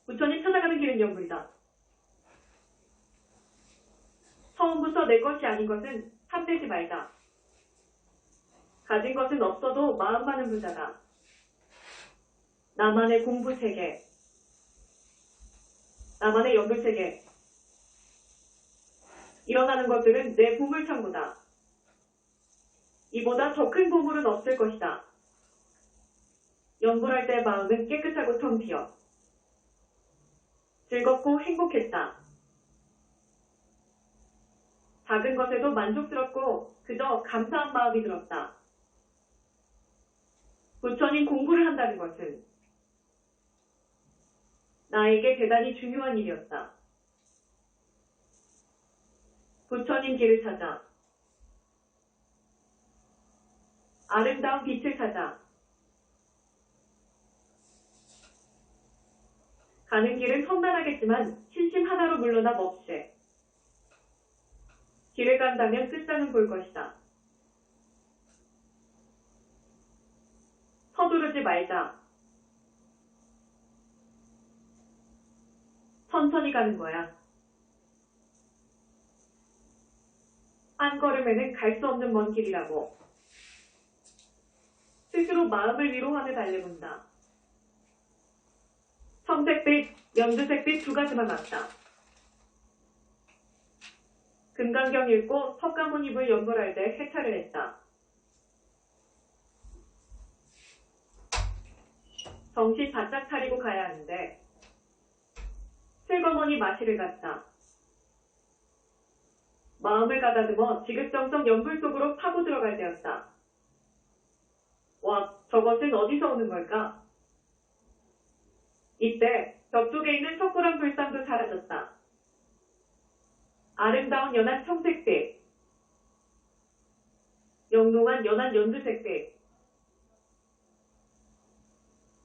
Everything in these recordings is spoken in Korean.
부처님 찾아가는 길은 연불이다. 처음부터 내 것이 아닌 것은 탐내지 말자. 가진 것은 없어도 마음만은 부자다. 나만의 공부세계, 나만의 연불세계. 일어나는 것들은 내 보물창고다. 이보다 더 큰 보물은 없을 것이다. 연불할 때 마음은 깨끗하고 텅 비어 즐겁고 행복했다. 작은 것에도 만족스럽고 그저 감사한 마음이 들었다. 부처님 공부를 한다는 것은 나에게 대단히 중요한 일이었다. 부처님 길을 찾아, 아름다운 빛을 찾아, 가는 길은 험난하겠지만 신심 하나로 물러나 멈추세. 길을 간다면 끝장은 볼 것이다. 서두르지 말자. 천천히 가는 거야. 한 걸음에는 갈 수 없는 먼 길이라고. 스스로 마음을 위로하며 달려본다. 청색빛, 연두색빛 두 가지만 왔다. 금강경 읽고 석가모니불 연불할 때 해찰을 했다. 정신 바짝 차리고 가야 하는데 슬거머니 마시를 갔다. 마음을 가다듬어 지극정성 연불 속으로 파고 들어갈 때였다. 와, 저것은 어디서 오는 걸까? 이때 벽 쪽에 있는 석굴암 불상도 사라졌다. 아름다운 연한 청색빛, 영롱한 연한 연두색빛,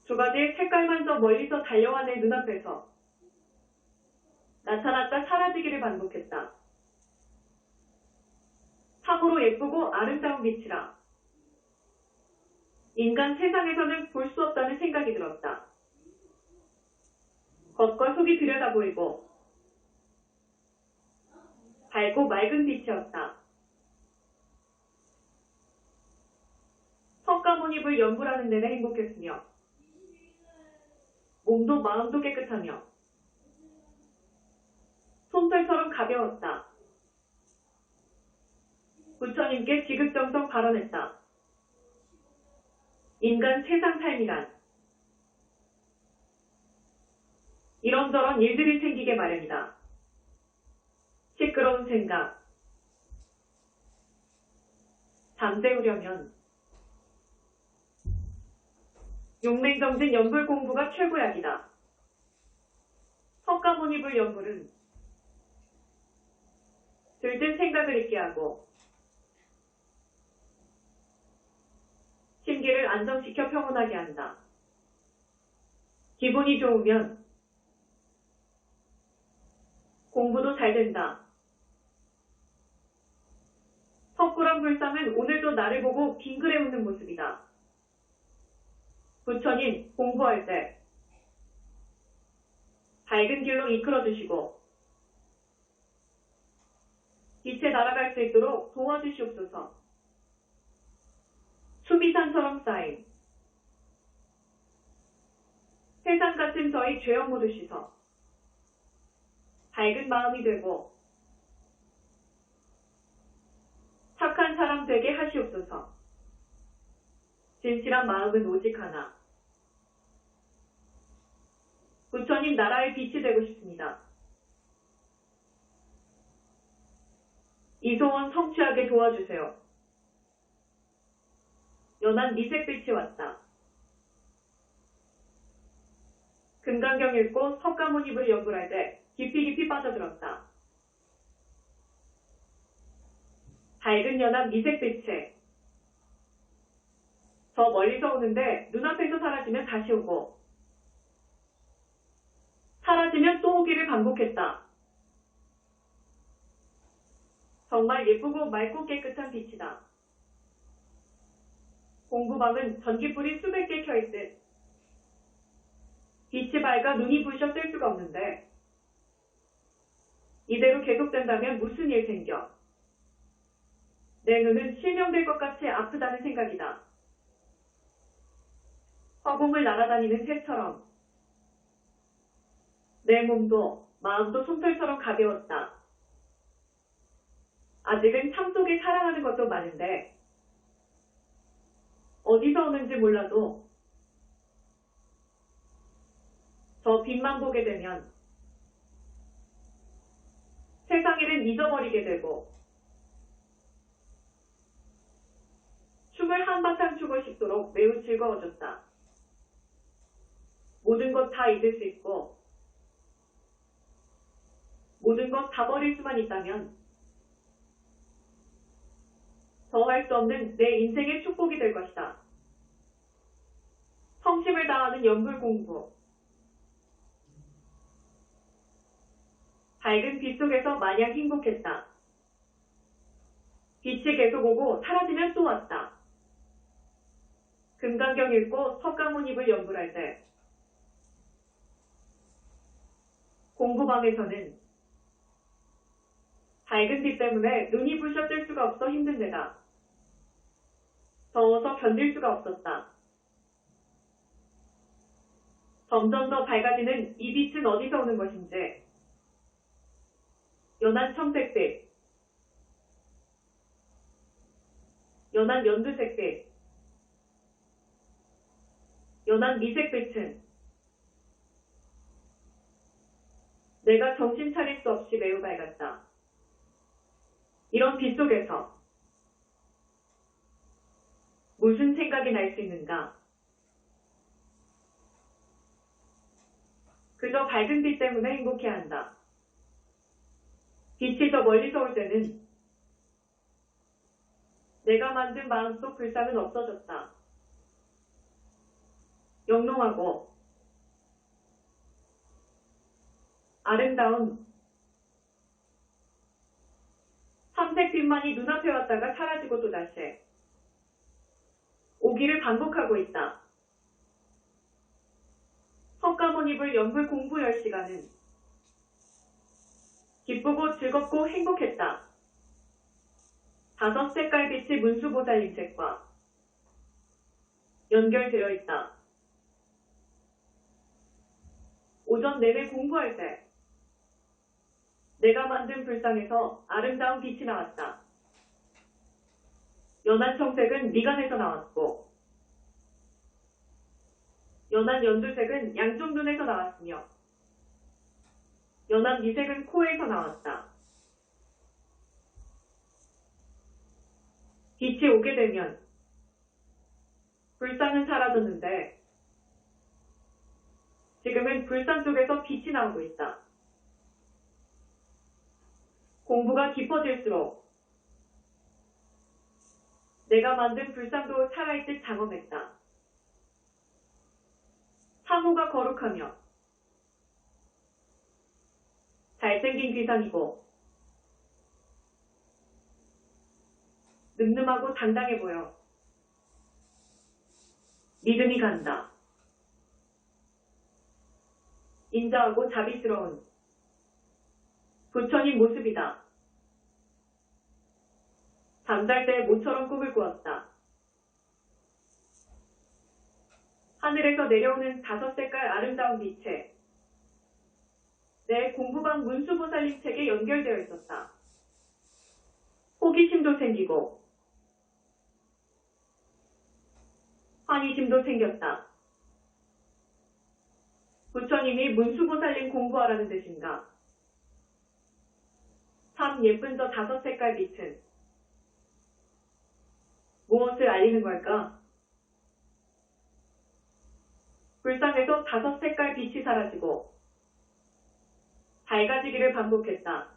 두 가지의 색깔만 더 멀리서 달려와 내 눈앞에서 나타났다 사라지기를 반복했다. 참으로 예쁘고 아름다운 빛이라. 인간 세상에서는 볼 수 없다는 생각이 들었다. 겉과 속이 들여다 보이고 밝고 맑은 빛이었다. 석가모니불 연불하는 내내 행복했으며 몸도 마음도 깨끗하며 솜털처럼 가벼웠다. 부처님께 지극정성 발언했다. 인간 세상 삶이란 이런저런 일들이 생기게 마련이다. 시끄러운 생각, 잠재우려면 용맹정진 연불 공부가 최고약이다. 석가모니불 연불은 들뜬 생각을 잊게 하고 심기를 안정시켜 평온하게 한다. 기분이 좋으면 공부도 잘 된다. 석굴암 불상은 오늘도 나를 보고 빙그레 웃는 모습이다. 부처님, 공부할 때 밝은 길로 이끌어주시고 빛에 날아갈 수 있도록 도와주시옵소서. 수미산처럼 쌓인 세상 같은 저희 죄업 모두 씻어 밝은 마음이 되고 착한 사람 되게 하시옵소서. 진실한 마음은 오직 하나. 부처님 나라의 빛이 되고 싶습니다. 이 소원 성취하게 도와주세요. 연한 미색빛이 왔다. 금강경 읽고 석가모니불 연불할 때 깊이 빠져들었다. 밝은 연한 미색빛에 저 멀리서 오는데 눈앞에서 사라지면 다시 오고 사라지면 또 오기를 반복했다. 정말 예쁘고 맑고 깨끗한 빛이다. 공부방은 전기불이 수백 개 켜있듯 빛이 밝아 눈이 부셔 뜰 수가 없는데 이대로 계속된다면 무슨 일 생겨? 내 눈은 실명될 것 같이 아프다는 생각이다. 허공을 날아다니는 새처럼 내 몸도 마음도 솜털처럼 가벼웠다. 아직은 삶 속에 사랑하는 것도 많은데 어디서 오는지 몰라도 저 빛만 보게 되면 세상 일은 잊어버리게 되고 춤을 한바탕 추고 싶도록 매우 즐거워졌다. 모든 것 다 잊을 수 있고 모든 것 다 버릴 수만 있다면 더할 수 없는 내 인생의 축복이 될 것이다. 성심을 다하는 연불 공부. 밝은 빛 속에서 마냥 행복했다. 빛이 계속 오고 사라지면 또 왔다. 금강경 읽고 석가모니를 연불할 때 공부방에서는 밝은 빛 때문에 눈이 부셔 뜰 수가 없어 힘든 데다. 더워서 견딜 수가 없었다. 점점 더 밝아지는 이 빛은 어디서 오는 것인지. 연한 청색빛, 연한 연두색빛, 연한 미색빛은 내가 정신 차릴 수 없이 매우 밝았다. 이런 빛 속에서 무슨 생각이 날 수 있는가? 그저 밝은 빛 때문에 행복해한다. 빛이 더 멀리서 올 때는 내가 만든 마음속 불상은 없어졌다. 영롱하고 아름다운 삼색빛만이 눈앞에 왔다가 사라지고 또다시 오기를 반복하고 있다. 석가모니불 연불 공부 10시간은 기쁘고 즐겁고 행복했다. 5 색깔 빛이 문수보살님 책과 연결되어 있다. 오전 내내 공부할 때 내가 만든 불상에서 아름다운 빛이 나왔다. 연한 청색은 미간에서 나왔고 연한 연두색은 양쪽 눈에서 나왔으며 연한 미색은 코에서 나왔다. 빛이 오게 되면 불상은 사라졌는데 지금은 불상 속에서 빛이 나오고 있다. 공부가 깊어질수록 내가 만든 불상도 살아있듯 장엄했다. 상호가 거룩하며 잘생긴 귀상이고 늠름하고 당당해 보여 믿음이 간다. 인자하고 자비스러운 부처님 모습이다. 잠잘 때 모처럼 꿈을 꾸었다. 하늘에서 내려오는 5 색깔 아름다운 빛에 내 공부방 문수보살님 책에 연결되어 있었다. 호기심도 생기고 환희심도 생겼다. 부처님이 문수보살님 공부하라는 뜻인가? 참 예쁜 저 5 색깔 빛은 무엇을 알리는 걸까? 불상에서 5 색깔 빛이 사라지고 밝아지기를 반복했다.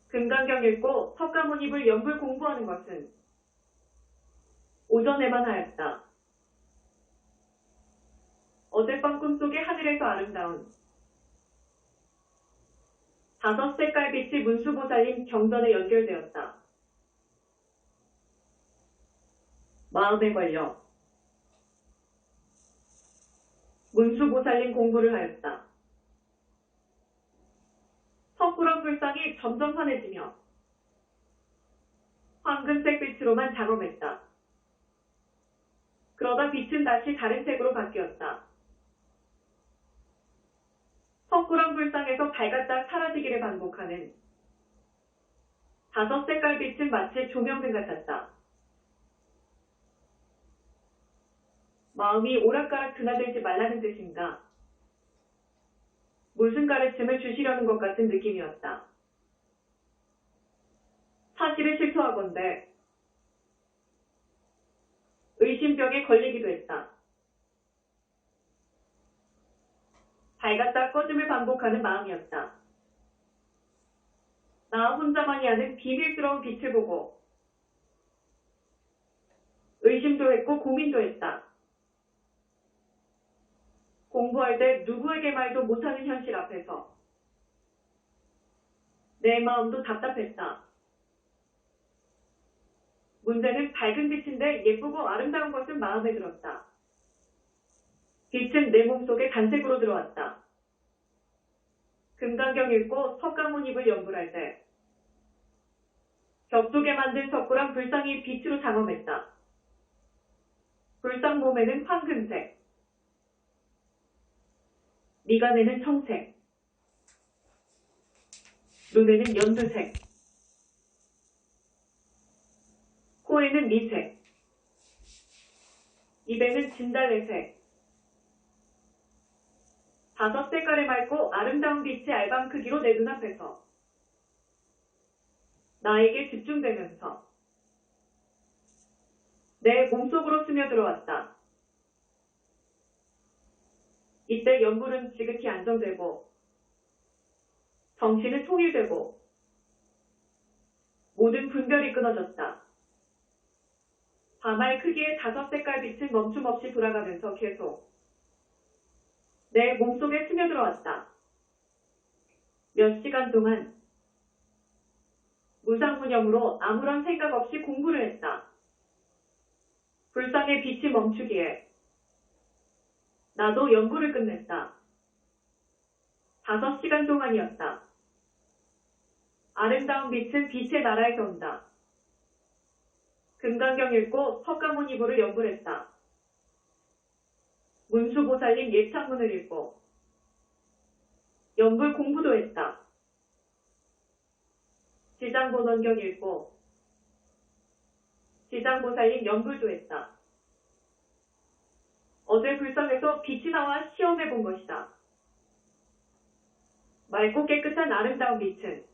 금강경 읽고 석가모니불 연불 공부하는 것은 오전에만 하였다. 어젯밤 꿈속에 하늘에서 아름다운 5 색깔 빛이 문수보살님 경전에 연결되었다. 마음에 걸려 문수보살님 공부를 하였다. 석굴암 불상이 점점 환해지며 황금색 빛으로만 작업했다. 그러다 빛은 다시 다른 색으로 바뀌었다. 석굴암 불상에서 밝았다 사라지기를 반복하는 5색깔 빛은 마치 조명등 같았다. 마음이 오락가락 드나들지 말라는 뜻인가? 무슨 가르침을 주시려는 것 같은 느낌이었다. 사실을 실토하건대 의심병에 걸리기도 했다. 밝았다 꺼짐을 반복하는 마음이었다. 나 혼자만이 아는 비밀스러운 빛을 보고 의심도 했고 고민도 했다. 공부할 때 누구에게 말도 못하는 현실 앞에서 내 마음도 답답했다. 문제는 밝은 빛인데 예쁘고 아름다운 것은 마음에 들었다. 빛은 내 몸속에 간색으로 들어왔다. 금강경 읽고 석가모니불 연불할 때 벽 속에 만든 석굴암 불상이 빛으로 장엄했다. 불상 몸에는 황금색, 미간에는 청색, 눈에는 연두색, 코에는 미색, 입에는 진달래색, 5색깔의 맑고 아름다운 빛이 알밤 크기로 내 눈앞에서 나에게 집중되면서 내 몸속으로 스며들어왔다. 이때 연불은 지극히 안정되고 정신은 통일되고 모든 분별이 끊어졌다. 밤알 크기의 5색깔 빛은 멈춤없이 돌아가면서 계속 내 몸속에 스며들어왔다. 몇 시간 동안 무상무념으로 아무런 생각 없이 공부를 했다. 불상의 빛이 멈추기에 나도 연불을 끝냈다. 5시간 동안이었다. 아름다운 빛은 빛의 나라에서 온다. 금강경 읽고 석가모니불을 연불했다. 문수보살님 예창문을 읽고 연불 공부도 했다. 지장본원경 읽고 지장보살님 연불도 했다. 어제 불상에서 빛이 나와 시험해 본 것이다. 맑고 깨끗한 아름다운 빛은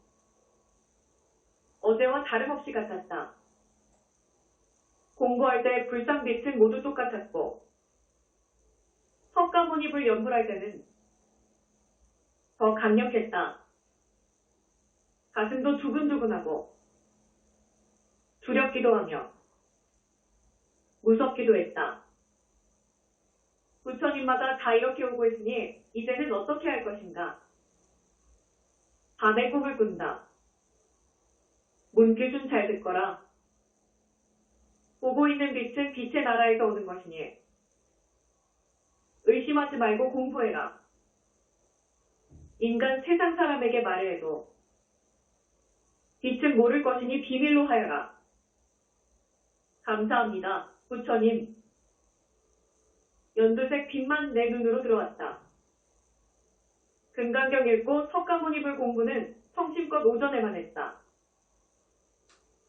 어제와 다름없이 같았다. 공부할 때 불상빛은 모두 똑같았고 석가모니불 연불할 때는 더 강력했다. 가슴도 두근두근하고 두렵기도 하며 무섭기도 했다. 부처님마다 다 이렇게 오고 있으니 이제는 어떻게 할 것인가? 밤에 꿈을 꾼다. 문규준 잘 듣거라. 보고 있는 빛은 빛의 나라에서 오는 것이니 의심하지 말고 공부해라. 인간 세상 사람에게 말해도 빛은 모를 것이니 비밀로 하여라. 감사합니다. 부처님. 연두색 빛만 내 눈으로 들어왔다. 금강경 읽고 석가모니불 공부는 성심껏 오전에만 했다.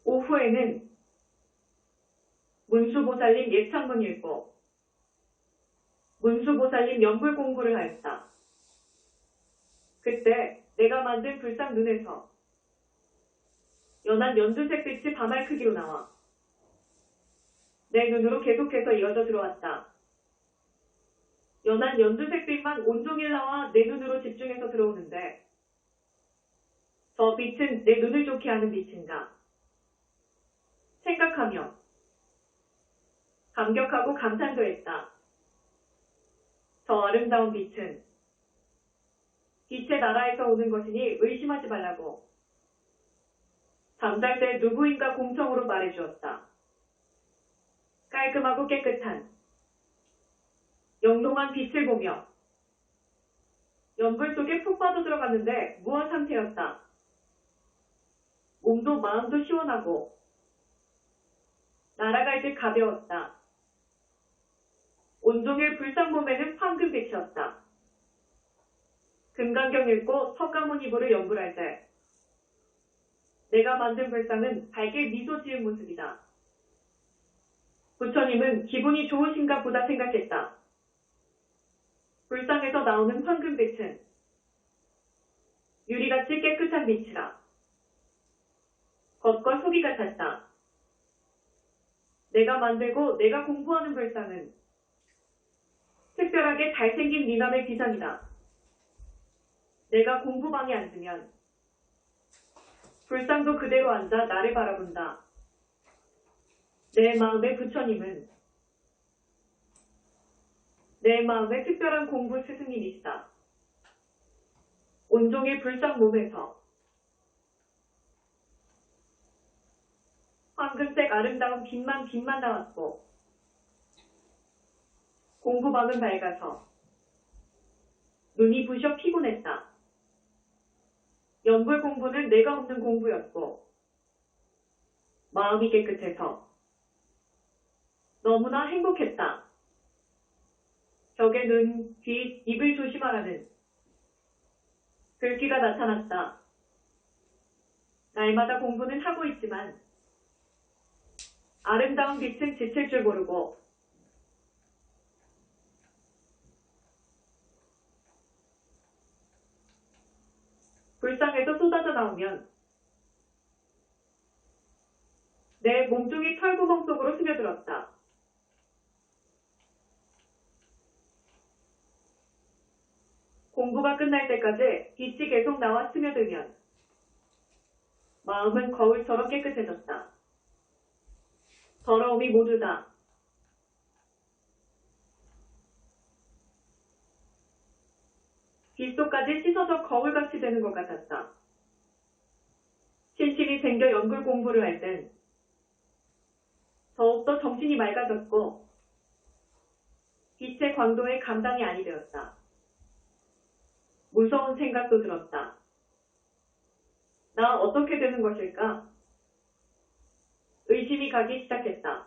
오후에는 문수보살님 예창문 읽고 문수보살님 연불 공부를 하였다. 그때 내가 만든 불상 눈에서 연한 연두색 빛이 밤알 크기로 나와 내 눈으로 계속해서 이어져 들어왔다. 연한 연두색 빛만 온종일 나와 내 눈으로 집중해서 들어오는데 저 빛은 내 눈을 좋게 하는 빛인가? 생각하며 감격하고 감탄도 했다. 저 아름다운 빛은 빛의 나라에서 오는 것이니 의심하지 말라고 잠잘 때 누구인가 공청으로 말해주었다. 깔끔하고 깨끗한 영롱한 빛을 보며 연불 속에 푹 빠져들어갔는데 무한 상태였다. 몸도 마음도 시원하고 날아갈 듯 가벼웠다. 온종일 불상 몸에는 황금빛이었다. 금강경 읽고 석가모니부를 연불할 때 내가 만든 불상은 밝게 미소 지은 모습이다. 부처님은 기분이 좋으신가 보다 생각했다. 불상에서 나오는 황금빛은 유리같이 깨끗한 빛이라 겉과 속이 같았다. 내가 만들고 내가 공부하는 불상은 특별하게 잘생긴 미남의 비상이다. 내가 공부방에 앉으면 불상도 그대로 앉아 나를 바라본다. 내 마음의 부처님은 내 마음의 특별한 공부 스승님이시다. 온종일 불상 몸에서 황금색 아름다운 빛만 나왔고 공부방은 밝아서 눈이 부셔 피곤했다. 연불 공부는 내가 없는 공부였고 마음이 깨끗해서 너무나 행복했다. 벽에 눈, 귀, 입을 조심하라는 글귀가 나타났다. 날마다 공부는 하고 있지만 아름다운 빛은 지칠 줄 모르고 불상에서 쏟아져 나오면 내 몸뚱이 털구멍 속으로 스며들었다. 공부가 끝날 때까지 빛이 계속 나와 스며들면 마음은 거울처럼 깨끗해졌다. 더러움이 모두 다 빛속까지 씻어져 거울같이 되는 것 같았다. 신심이 생겨 연글 공부를 할 땐 더욱더 정신이 맑아졌고 빛의 광도에 감당이 아니 되었다. 무서운 생각도 들었다. 나 어떻게 되는 것일까? 의심이 가기 시작했다.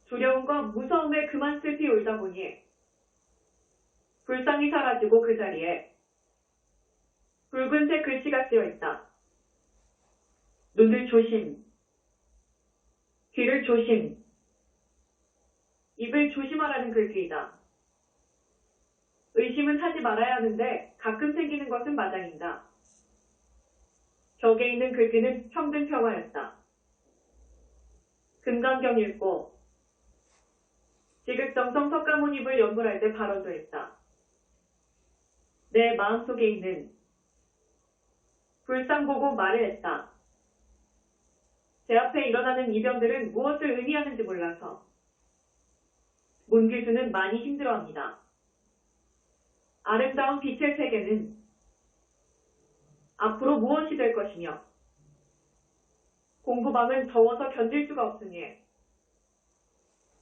두려움과 무서움에 그만 슬피 울다 보니 불상이 사라지고 그 자리에 붉은색 글씨가 쓰여 있다. 눈을 조심, 귀를 조심, 입을 조심하라는 글귀이다. 의심은 하지 말아야 하는데 가끔 생기는 것은 마장인가. 벽에 있는 글귀는 평등평화였다. 금강경 읽고 지극정성 석가모니부를 연불할 때 발언도 했다. 내 마음속에 있는 불상 보고 말을 했다. 제 앞에 일어나는 이변들은 무엇을 의미하는지 몰라서 문길수는 많이 힘들어합니다. 아름다운 빛의 세계는 앞으로 무엇이 될 것이며 공부방은 더워서 견딜 수가 없으니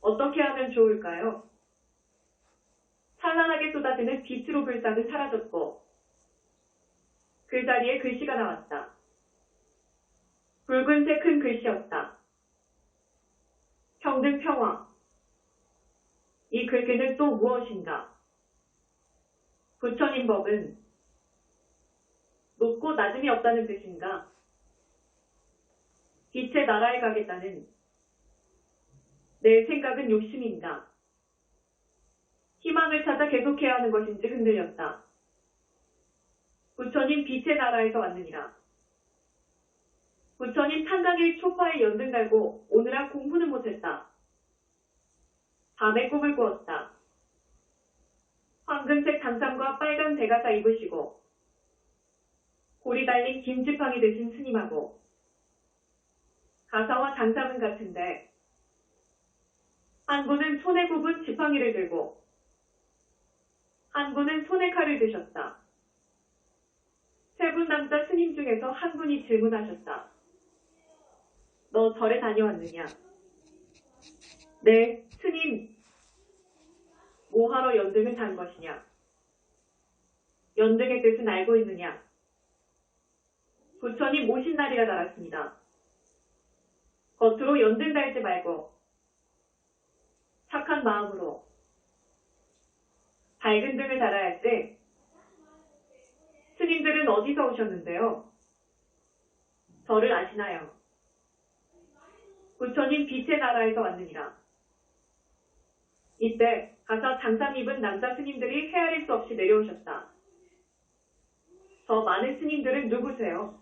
어떻게 하면 좋을까요? 찬란하게 쏟아지는 빛으로 불상은 사라졌고 그 자리에 글씨가 나왔다. 붉은색 큰 글씨였다. 평등평화. 이 글귀는 또 무엇인가? 부처님 법은 높고 낮음이 없다는 뜻인가? 빛의 나라에 가겠다는 내 생각은 욕심인가? 희망을 찾아 계속해야 하는 것인지 흔들렸다. 부처님 빛의 나라에서 왔느니라. 부처님 탄강일 초파에 연등 달고 오늘아 공부는 못했다. 밤에 꿈을 꾸었다. 황금색 단상과 빨간 대가사 입으시고 골이 달린 긴 지팡이 드신 스님하고 가사와 장사문 같은데 한 분은 손에 굽은 지팡이를 들고 한 분은 손에 칼을 드셨다. 세 분 남자 스님 중에서 한 분이 질문하셨다. 너 절에 다녀왔느냐? 네, 스님. 뭐하러 연등을 단 것이냐? 연등의 뜻은 알고 있느냐? 부처님 모신 날이라 달았습니다. 겉으로 연등 달지 말고 착한 마음으로 밝은 등을 달아야 할 때 스님들은 어디서 오셨는데요? 저를 아시나요? 부처님 빛의 나라에서 왔느니라. 이때 가서 장상 입은 남자 스님들이 헤아릴 수 없이 내려오셨다. 저 많은 스님들은 누구세요?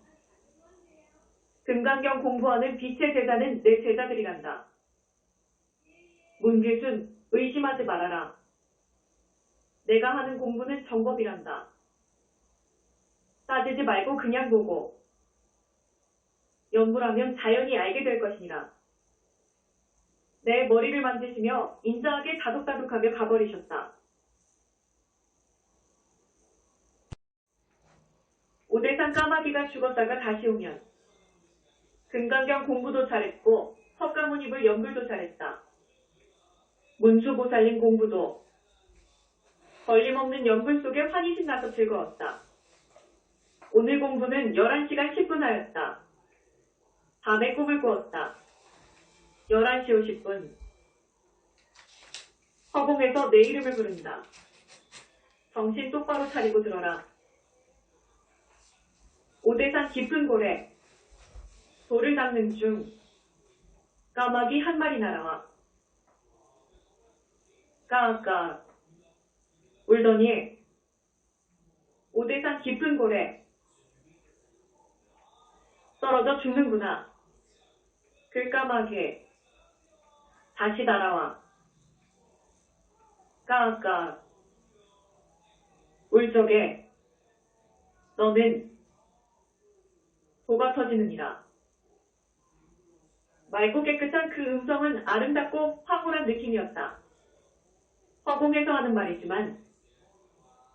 금강경 공부하는 빛의 제자는 내 제자들이란다. 문길순, 의심하지 말아라. 내가 하는 공부는 정법이란다. 따지지 말고 그냥 보고 연불하면 자연히 알게 될 것이니라. 내 머리를 만지시며 인자하게 다독다독하며 가버리셨다. 오대산 까마귀가 죽었다가 다시 오면 금강경 공부도 잘했고 석가모니불 연불도 잘했다. 문수보살님 공부도 걸림없는 연불 속에 환히 신나서 즐거웠다. 오늘 공부는 11시간 10분 하였다. 밤에 꿈을 꾸었다. 11시 50분. 허공에서 내 이름을 부른다. 정신 똑바로 차리고 들어라. 오대산 깊은 고래. 돌을 닦는 중 까마귀 한 마리 날아와 까까 울더니 오대산 깊은 고래 떨어져 죽는구나. 그 까마귀 다시 날아와 까까 울 적에 너는 도가 터지느니라. 맑고 깨끗한 그 음성은 아름답고 황홀한 느낌이었다. 허공에서 하는 말이지만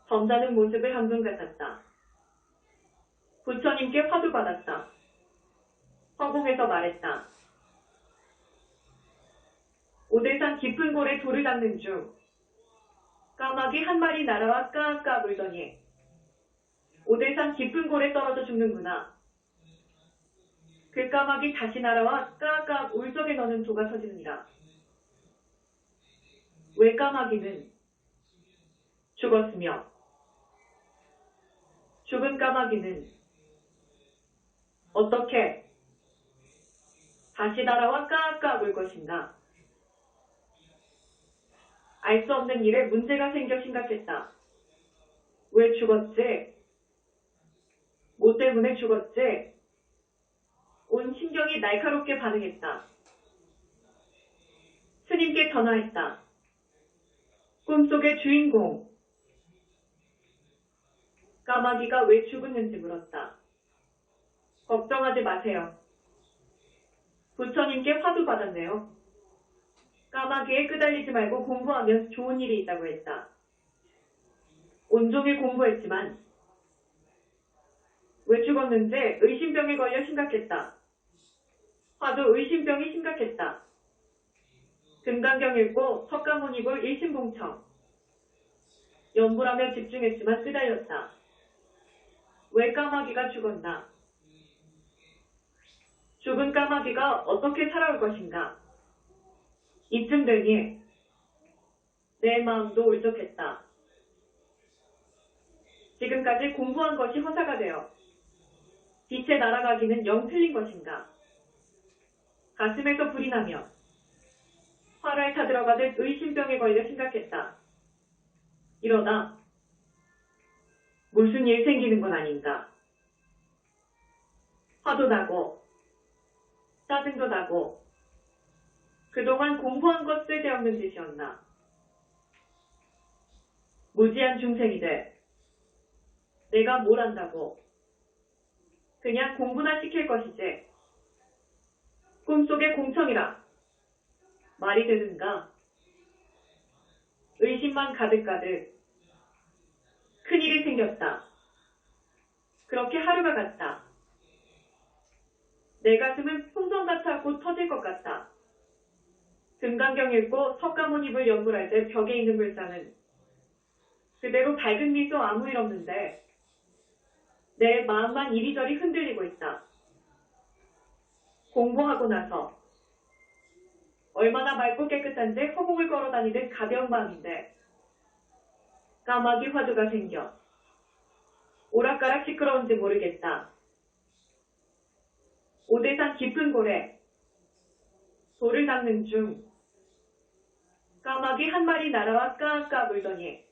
점잖은 모습을 한 분 같았다. 부처님께 화두받았다. 허공에서 말했다. 오대산 깊은 골에 돌을 닦는 중 까마귀 한 마리 날아와 까까 물더니 오대산 깊은 골에 떨어져 죽는구나. 그 까마귀 다시 날아와 까까 울적에 너는 도가 터지느니라. 왜 까마귀는 죽었으며 죽은 까마귀는 어떻게 다시 날아와 까까 울 것인가? 알 수 없는 일에 문제가 생겨 심각했다. 왜 죽었지? 뭐 때문에 죽었지? 온 신경이 날카롭게 반응했다. 스님께 전화했다. 꿈속의 주인공. 까마귀가 왜 죽었는지 물었다. 걱정하지 마세요. 부처님께 화두 받았네요. 까마귀에 끄달리지 말고 공부하면 좋은 일이 있다고 했다. 온종일 공부했지만 왜 죽었는지 의심병에 걸려 심각했다. 화두 의심병이 심각했다. 금강경 읽고 석가모니불 일심봉청. 연불하며 집중했지만 끄달렸다. 왜 까마귀가 죽었나? 죽은 까마귀가 어떻게 살아올 것인가? 이쯤 되니 내 마음도 울적했다. 지금까지 공부한 것이 허사가 되어 빛에 날아가기는 영 틀린 것인가? 가슴에서 불이 나며 화를 타들어가듯 의심병에 걸려 심각했다. 이러다 무슨 일 생기는 건 아닌가? 화도 나고 짜증도 나고 그동안 공부한 것 쓸데없는 짓이었나? 무지한 중생이들 내가 뭘 안다고 그냥 공부나 시킬 것이지. 꿈속의 공청이라 말이 되는가? 의심만 가득가득 큰일이 생겼다. 그렇게 하루가 갔다. 내 가슴은 풍선 같아 곧 터질 것 같다. 금강경 읽고 석가모니불 연불할 때 벽에 있는 불상은 그대로 밝은 미소 아무 일 없는데 내 마음만 이리저리 흔들리고 있다. 공부하고 나서 얼마나 맑고 깨끗한지 허공을 걸어다니는 가벼운 마음인데 까마귀 화두가 생겨 오락가락 시끄러운지 모르겠다. 오대산 깊은 고래 돌을 닦는 중 까마귀 한 마리 날아와 까까 물더니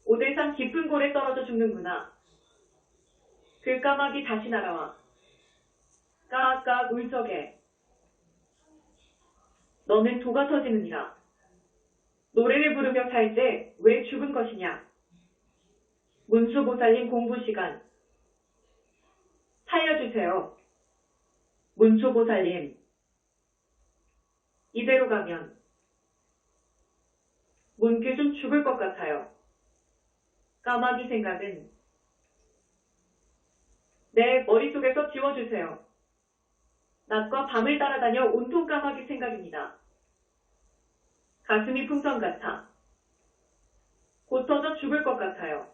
오대산 깊은 골에 떨어져 죽는구나. 그 까마귀 다시 날아와 까까 물속에 너는 도가 터지느니라. 노래를 부르며 살때 왜 죽은 것이냐. 문수보살님 공부 시간 살려주세요. 문수보살님 이대로 가면 문규준 죽을 것 같아요. 까마귀 생각은 내 머릿속에서 지워주세요. 낮과 밤을 따라다녀 온통 까마귀 생각입니다. 가슴이 풍선 같아. 곧 터져 죽을 것 같아요.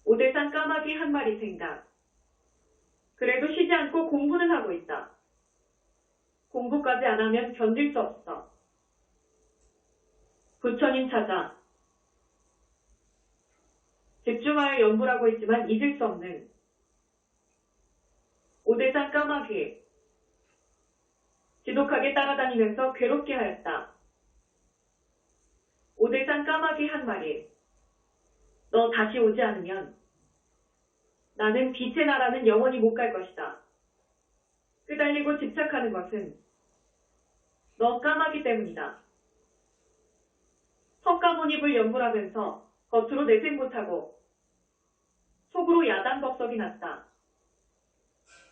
오대산 까마귀 한 마리 생각. 그래도 쉬지 않고 공부는 하고 있다. 공부까지 안 하면 견딜 수 없어. 부처님 찾아. 집중하여 연구를 하고 있지만 잊을 수 없는 오대산 까마귀. 지독하게 따라다니면서 괴롭게 하였다. 오대산 까마귀 한 마리. 너 다시 오지 않으면 나는 빛의 나라는 영원히 못 갈 것이다. 끄달리고 집착하는 것은 너 까마귀 때문이다. 석가모니불 연불하면서 겉으로 내색 못하고 속으로 야단벅석이 났다.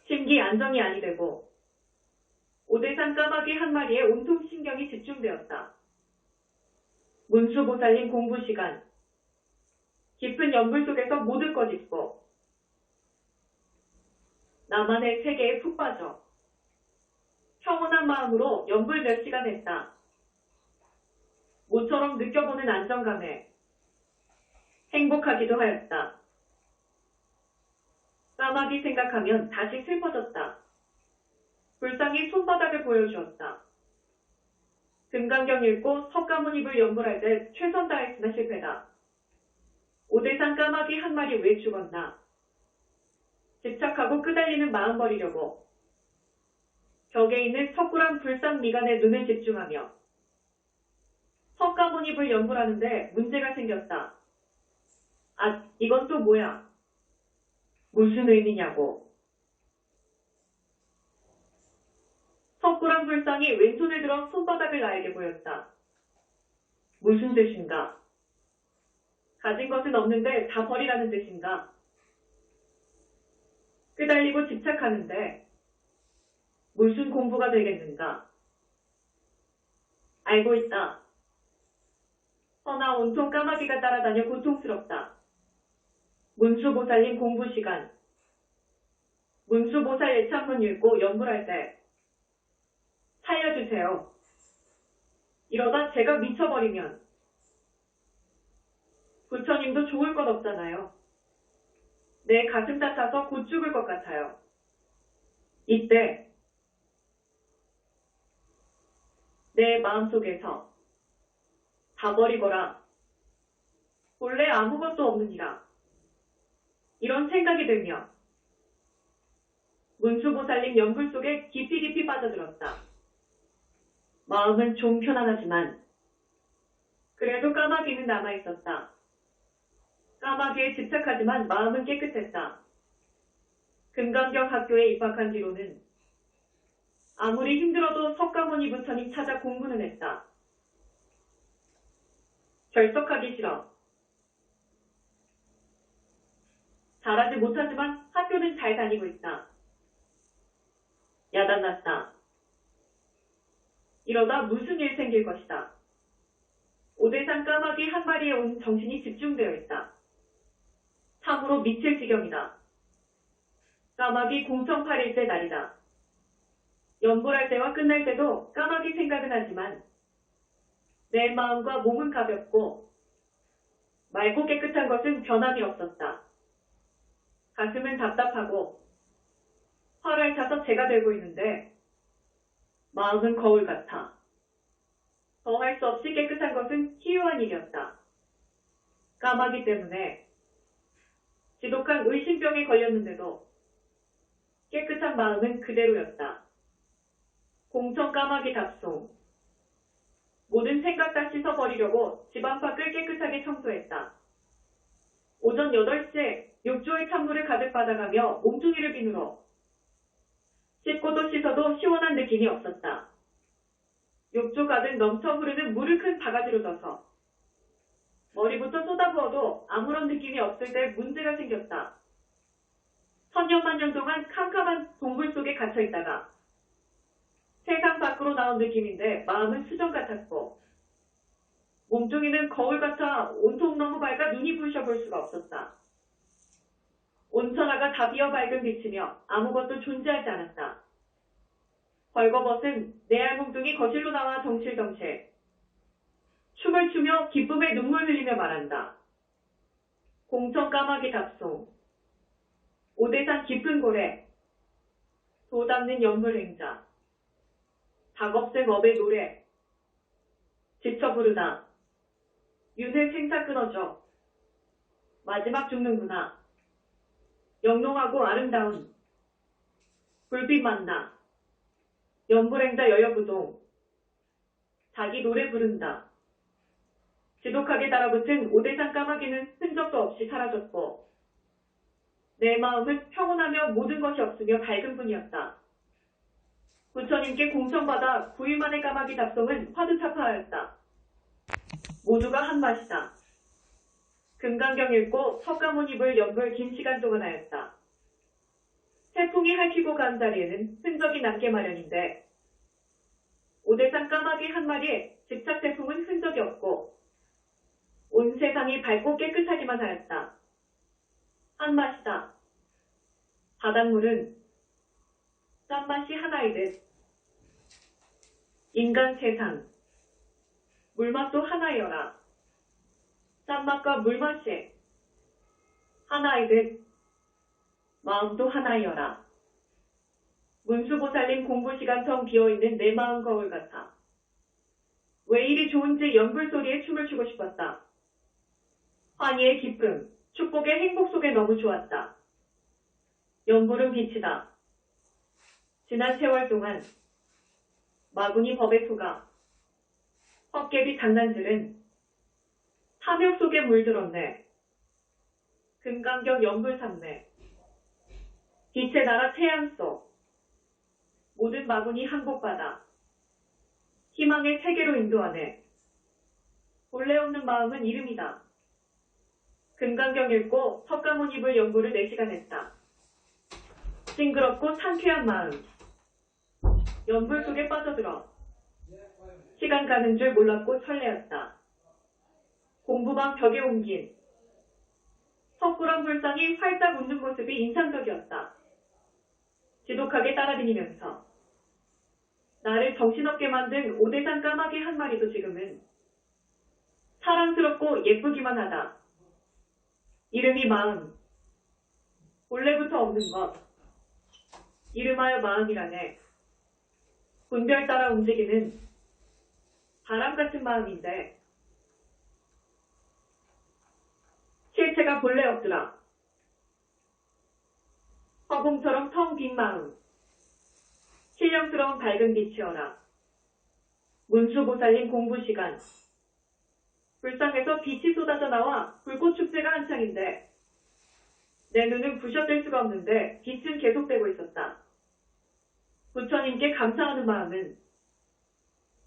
심기 안정이 아니 되고 오대산 까마귀 한 마리에 온통 신경이 집중되었다. 문수보살님 공부 시간 깊은 연불 속에서 모든 잊고 나만의 세계에 푹 빠져 평온한 마음으로 연불 몇 시간 했다. 모처럼 느껴보는 안정감에 행복하기도 하였다. 까마귀 생각하면 다시 슬퍼졌다. 불상이 손바닥을 보여주었다. 금강경 읽고 석가모니불 연불할 때 최선 다했으나 실패다. 오대산 까마귀 한 마리 왜 죽었나. 집착하고 끄달리는 마음 버리려고 벽에 있는 석굴암 불상 미간에 눈을 집중하며 석가모니불 연불하는데 문제가 생겼다. 아, 이건 또 뭐야? 무슨 의미냐고. 석굴암 불상이 왼손을 들어 손바닥을 나에게 보였다. 무슨 뜻인가? 가진 것은 없는데 다 버리라는 뜻인가? 끄달리고 집착하는데 무슨 공부가 되겠는가? 알고 있다. 허나 온통 까마귀가 따라다녀 고통스럽다. 문수보살님 공부 시간. 문수보살 예찬문 읽고 연불할 때 살려주세요. 이러다 제가 미쳐버리면 부처님도 좋을 것 없잖아요. 내 가슴 탓아서 곧 죽을 것 같아요. 이때 내 마음속에서 다 버리거라. 본래 아무것도 없느니라. 이런 생각이 들며 문수보살님 연불 속에 깊이 빠져들었다. 마음은 좀 편안하지만 그래도 까마귀는 남아있었다. 까마귀에 집착하지만 마음은 깨끗했다. 금강경 학교에 입학한 뒤로는 아무리 힘들어도 석가모니 부처님 찾아 공부는 했다. 결석하기 싫어. 잘하지 못하지만 학교는 잘 다니고 있다. 야단났다. 이러다 무슨 일 생길 것이다. 오대산 까마귀 한 마리에 온 정신이 집중되어 있다. 참으로 미칠 지경이다. 까마귀 공청 8일째 날이다. 연불할 때와 끝날 때도 까마귀 생각은 하지만 내 마음과 몸은 가볍고 맑고 깨끗한 것은 변함이 없었다. 가슴은 답답하고 화를 타서 재가 되고 있는데 마음은 거울 같아. 더할 수 없이 깨끗한 것은 희유한 일이었다. 까마귀 때문에 지독한 의심병에 걸렸는데도 깨끗한 마음은 그대로였다. 공천 까마귀 답송. 모든 생각 다 씻어버리려고 집 안팎을 깨끗하게 청소했다. 오전 8시에 욕조의 찬물을 가득 받아가며 몸뚱이를 비누로 씻고도 씻어도 시원한 느낌이 없었다. 욕조 가득 넘쳐 흐르는 물을 큰 바가지로 넣어서 머리부터 쏟아부어도 아무런 느낌이 없을 때 문제가 생겼다. 천년만년 동안 캄캄한 동굴 속에 갇혀있다가 세상 밖으로 나온 느낌인데 마음은 수정 같았고 몸뚱이는 거울 같아 온통 너무 밝아 눈이 부셔 볼 수가 없었다. 온천하가 다 비어 밝은 빛이며 아무것도 존재하지 않았다. 벌거벗은 내 알몸뚱이 거실로 나와 덩실덩실 춤을 추며 기쁨에 눈물 흘리며 말한다. 공천 까마귀 답송. 오대산 깊은 고래 도 닦는 연물 행자 작업생 업의 노래 지쳐 부르다 윤회 생사 끊어져 마지막 죽는구나 영롱하고 아름다운 불빛 만나 연불행자 여여부동 자기 노래 부른다. 지독하게 달아붙은 오대산 까마귀는 흔적도 없이 사라졌고 내 마음은 평온하며 모든 것이 없으며 밝은 뿐이었다. 부처님께 공천받아 9일 만의 까마귀 답송은 화두타파하였다. 모두가 한 맛이다. 금강경 읽고 석가모니 입을 연불 긴 시간 동안 하였다. 태풍이 핥히고 간 자리에는 흔적이 남게 마련인데 오대산 까마귀 한 마리에 집착 태풍은 흔적이 없고 온 세상이 밝고 깨끗하기만 하였다. 한 맛이다. 바닷물은 짠맛이 하나이듯 인간 세상 물맛도 하나여라. 짠맛과 물맛이 하나이듯 마음도 하나여라. 문수보살님 공부시간 텅 비어있는 내 마음 거울 같아. 왜 이리 좋은지 연불 소리에 춤을 추고 싶었다. 환희의 기쁨, 축복의 행복 속에 너무 좋았다. 연불은 빛이다. 지난 세월 동안 마구니 법의 소가 헛개비 장난질은 탐욕 속에 물들었네. 금강경 연불 삼매 빛의 나라 태양 속 모든 마구니 항복받아 희망의 세계로 인도하네. 본래 없는 마음은 이름이다. 금강경 읽고 석가모니 입을 연불을 4시간 했다. 싱그럽고 상쾌한 마음 연불 속에 빠져들어 시간 가는 줄 몰랐고 설레었다. 공부방 벽에 옮긴 석굴한 불상이 활짝 웃는 모습이 인상적이었다. 지독하게 따라다니면서 나를 정신없게 만든 오대산 까마귀 한 마리도 지금은 사랑스럽고 예쁘기만 하다. 이름이 마음. 본래부터 없는 것. 이름하여 마음이라네. 분별 따라 움직이는 바람 같은 마음인데 실체가 본래 없더라. 허공처럼 텅 빈 마음. 신령스러운 밝은 빛이어라. 문수보살님 공부시간. 불상에서 빛이 쏟아져 나와 불꽃 축제가 한창인데 내 눈은 부셔뜰 수가 없는데 빛은 계속되고 있었다. 부처님께 감사하는 마음은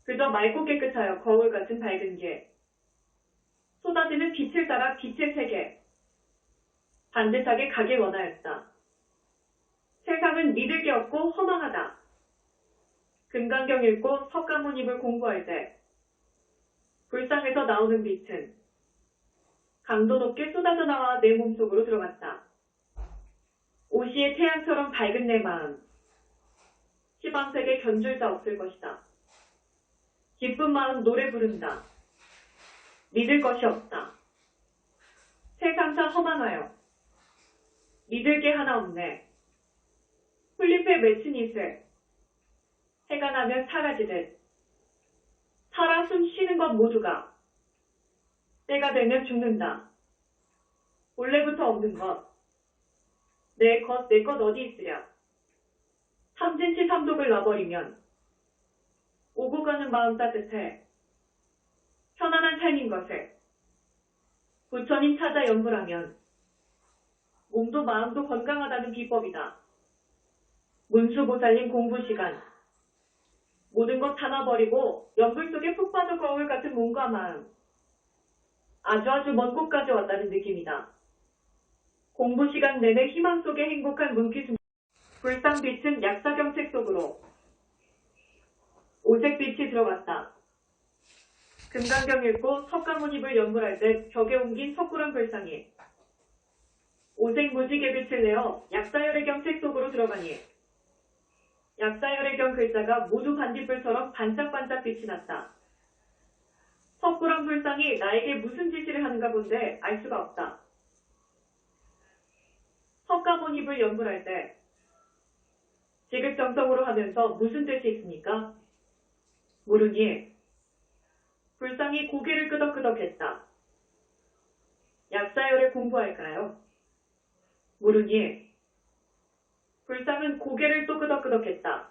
그저 맑고 깨끗하여 거울 같은 밝은 게 쏟아지는 빛을 따라 빛의 세계 반듯하게 가길 원하였다. 세상은 믿을 게 없고 허망하다. 금강경 읽고 석가모니 입을 공부할 때 불상에서 나오는 빛은 강도 높게 쏟아져 나와 내 몸속으로 들어갔다. 오시의 태양처럼 밝은 내 마음 시방색에 견줄 자 없을 것이다. 기쁜 마음 노래 부른다. 믿을 것이 없다. 세상사 허망하여. 믿을 게 하나 없네. 풀잎에 맺힌 이슬. 해가 나면 사라지듯. 살아 숨 쉬는 것 모두가 때가 되면 죽는다. 본래부터 없는 것. 내 것 어디 있으랴. 삼진치 삼독을 놔버리면 오고 가는 마음 따뜻해. 편안한 삶인 것을 부처님 찾아 연불하면 몸도 마음도 건강하다는 비법이다. 문수보살님 공부 시간. 모든 것 다 놔버리고 연불 속에 푹 빠져 거울 같은 몸과 마음. 아주 먼 곳까지 왔다는 느낌이다. 공부 시간 내내 희망 속에 행복한 문기순. 불상빛은 약사경책 속으로 오색빛이 들어갔다. 금강경 읽고 석가모니불 연불할 때 벽에 옮긴 석굴암 불상이 오색무지개 빛을 내어 약사열애경 속으로 들어가니 약사열애경 글자가 모두 반딧불처럼 반짝반짝 빛이 났다. 석굴암 불상이 나에게 무슨 지시를 하는가 본데 알 수가 없다. 석가모니불 연불할 때 지극정성으로 하면서 무슨 뜻이 있습니까? 모르니 불상이 고개를 끄덕끄덕했다. 약사열애 공부할까요? 모르니 불상은 고개를 또 끄덕끄덕했다.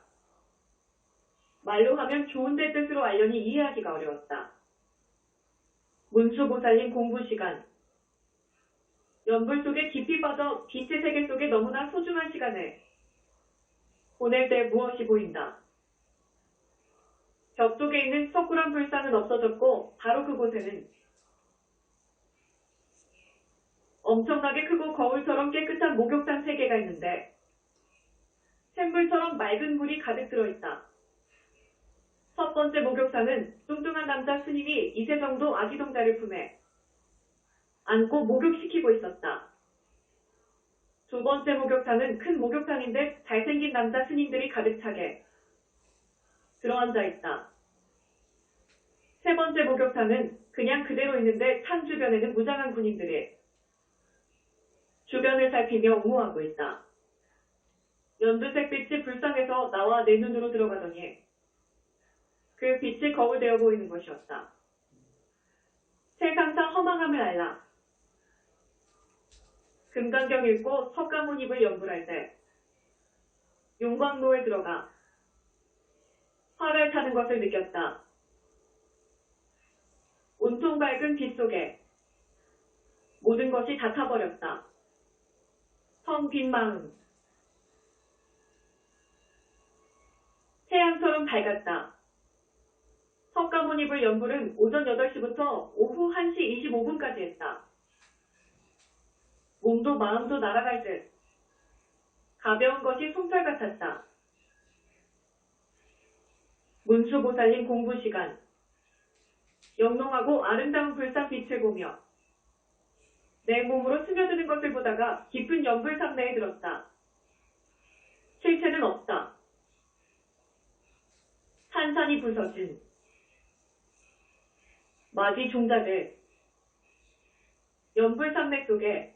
말로 하면 좋은데 뜻으로 알려니 이해하기가 어려웠다. 문수보살님 공부 시간. 연불 속에 깊이 빠져 빛의 세계 속에 너무나 소중한 시간을 보낼 때 무엇이 보인다. 벽 속에 있는 석굴암 불상은 없어졌고 바로 그곳에는 엄청나게 크고 거울처럼 깨끗한 목욕탕 3개가 있는데 샘물처럼 맑은 물이 가득 들어있다. 첫 번째 목욕탕은 뚱뚱한 남자 스님이 이세 정도 아기동자를 품에 안고 목욕시키고 있었다. 두 번째 목욕탕은 큰 목욕탕인데 잘생긴 남자 스님들이 가득 차게 들어앉아 있다. 세 번째 목욕탕은 그냥 그대로 있는데 창 주변에는 무장한 군인들이 주변을 살피며 옹호하고 있다. 연두색 빛이 불상에서 나와 내 눈으로 들어가더니 그 빛이 거울되어 보이는 것이었다. 세상사 허망함을 알라. 금강경 읽고 석가모니불 연불할 때 용광로에 들어가 화를 타는 것을 느꼈다. 온통 밝은 빛 속에 모든 것이 다 타버렸다. 텅 빈 마음. 태양처럼 밝았다. 석가모니불 연불은 오전 8시부터 오후 1시 25분까지 했다. 몸도 마음도 날아갈 듯 가벼운 것이 솜털 같았다. 문수보살님 공부 시간. 영롱하고 아름다운 불상 빛을 보며 내 몸으로 스며드는 것을 보다가 깊은 연불 상내에 들었다. 실체는 없다. 산산이 부서진 마지 종자들. 연불 상내 속에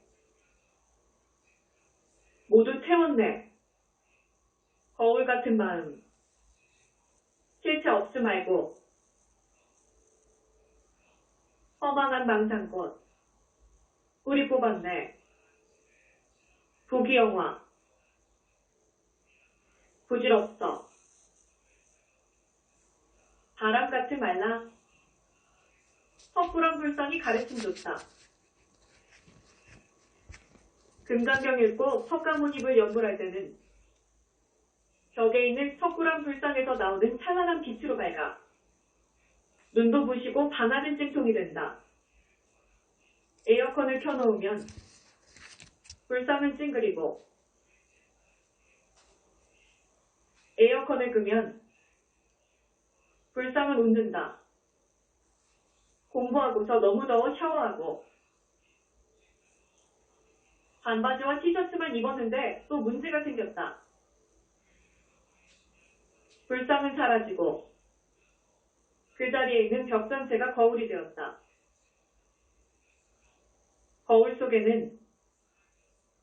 모두 태웠네. 거울 같은 마음. 실체 없음 말고 허망한 망상꽃. 뿌리 뽑았네. 부귀영화. 부질없어. 바람 같은 말라. 석굴암 불상이 가르침 줬다. 금강경 읽고 석가모니불 연불할 때는 벽에 있는 석굴암 불상에서 나오는 찬란한 빛으로 밝아 눈도 부시고 방아든 찜통이 된다. 에어컨을 켜놓으면 불상은 찡그리고 에어컨을 끄면 불상은 웃는다. 공부하고서 너무 더워 샤워하고 반바지와 티셔츠만 입었는데 또 문제가 생겼다. 불상은 사라지고 그 자리에 있는 벽 전체가 거울이 되었다. 거울 속에는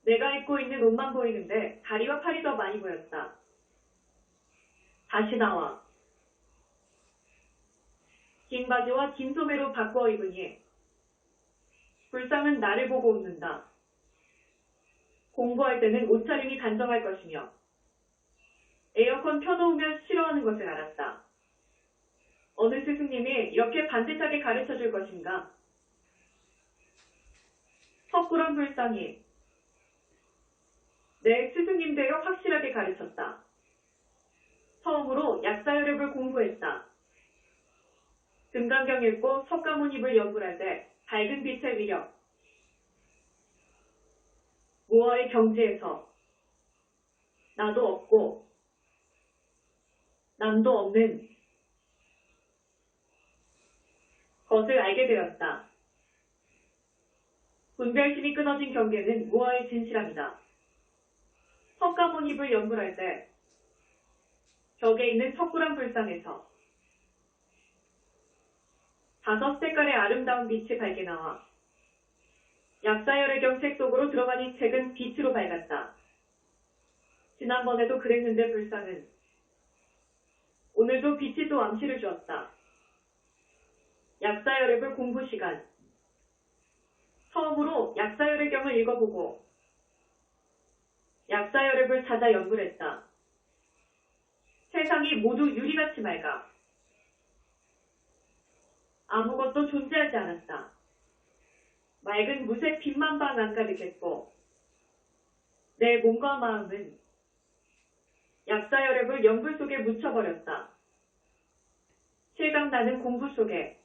내가 입고 있는 옷만 보이는데 다리와 팔이 더 많이 보였다. 다시 나와. 긴 바지와 긴 소매로 바꿔 입으니 불상은 나를 보고 웃는다. 공부할 때는 옷차림이 단정할 것이며 에어컨 켜놓으면 싫어하는 것을 알았다. 어느 스승님이 이렇게 반듯하게 가르쳐줄 것인가? 헛구런 불상이 내 스승님 되어 확실하게 가르쳤다. 처음으로 약사여력을 공부했다. 금강경 읽고 석가모니를 연불할 때 밝은 빛의 위력, 무어의 경지에서 나도 없고 남도 없는 것을 알게 되었다. 분별심이 끊어진 경계는 무어의 진실함이다. 석가모니를 연불할 때 벽에 있는 석굴암 불상에서 5 색깔의 아름다운 빛이 밝게 나와 약사열의 경책 속으로 들어가니 책은 빛으로 밝았다. 지난번에도 그랬는데 불상은 오늘도 빛이 또 암시를 주었다. 약사열액을 공부 시간. 처음으로 약사열의 경을 읽어보고 약사열액을 찾아 연구했다. 세상이 모두 유리같이 맑아. 아무것도 존재하지 않았다. 맑은 무색 빛만 방 가득했고 내 몸과 마음은 약사열액을 연불 속에 묻혀버렸다. 실감나는 공부 속에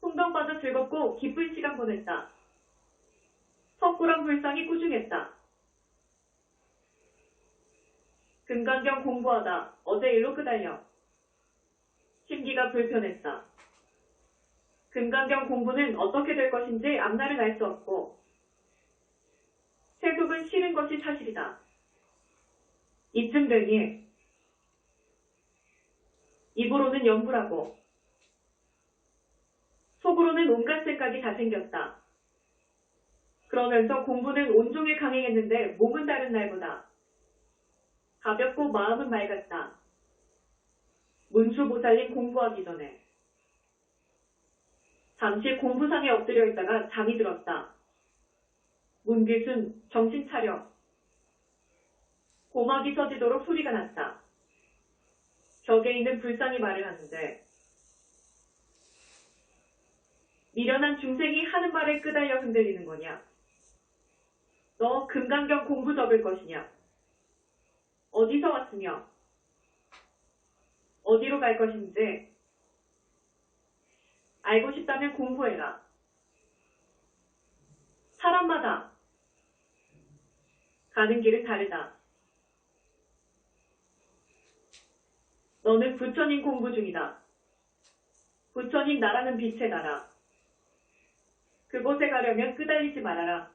풍덩 빠져 즐겁고 기쁜 시간 보냈다. 석굴암 불상이 꾸중했다. 금강경 공부하다 어제 일로 끄달려 심기가 불편했다. 금강경 공부는 어떻게 될 것인지 앞날은 알 수 없고 세속은 싫은 것이 사실이다. 이쯤 되니 입으로는 연불하고 속으로는 온갖 생각이 다 생겼다. 그러면서 공부는 온종일 강행했는데 몸은 다른 날보다 가볍고 마음은 맑았다. 문수보살님 공부하기 전에 잠시 공부상에 엎드려 있다가 잠이 들었다. 문귀순 정신 차려. 고막이 터지도록 소리가 났다. 벽에 있는 불상이 말을 하는데 미련한 중생이 하는 말에 끄달려 흔들리는 거냐? 너 금강경 공부 접을 것이냐? 어디서 왔으며 어디로 갈 것인지 알고 싶다면 공부해라. 사람마다 가는 길은 다르다. 너는 부처님 공부 중이다. 부처님 나라는 빛의 나라. 그곳에 가려면 끄달리지 말아라.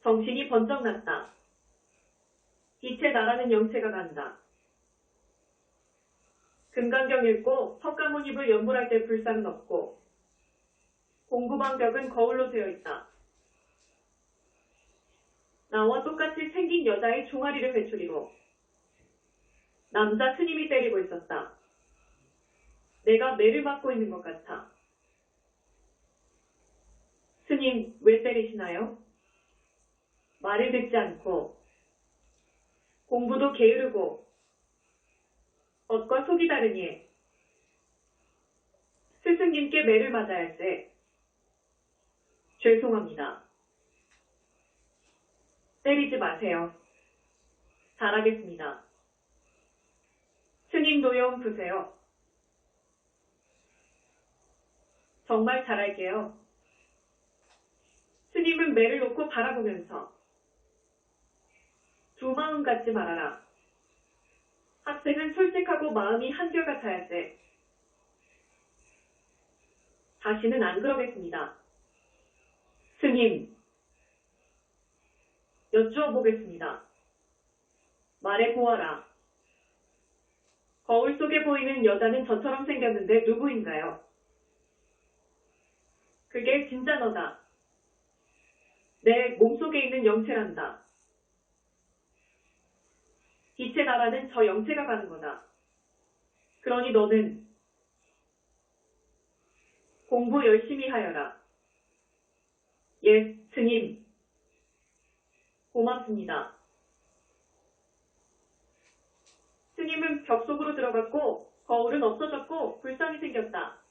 정신이 번쩍 났다. 빛의 나라는 영체가 간다. 금강경 읽고 석가모니를 연불할 때 불상은 없고 공부방벽은 거울로 되어 있다. 나와 똑같이 생긴 여자의 종아리를 회초리로 남자 스님이 때리고 있었다. 내가 매를 맞고 있는 것 같아. 스님, 왜 때리시나요? 말을 듣지 않고 공부도 게으르고 겉과 속이 다르니 스승님께 매를 맞아야 할지 죄송합니다. 때리지 마세요. 잘하겠습니다. 스님 노여움 푸세요. 정말 잘할게요. 스님은 매를 놓고 바라보면서 두 마음 갖지 말아라. 학생은 솔직하고 마음이 한결같아야지. 다시는 안 그러겠습니다. 스님, 여쭈어 보겠습니다. 말해 보아라. 거울 속에 보이는 여자는 저처럼 생겼는데 누구인가요? 그게 진짜 너다. 내 몸속에 있는 영체란다. 빛의 나라는 저 영체가 가는 거다. 그러니 너는 공부 열심히 하여라. 예, 스님. 고맙습니다. 스님은 벽 속으로 들어갔고 거울은 없어졌고 불상이 생겼다.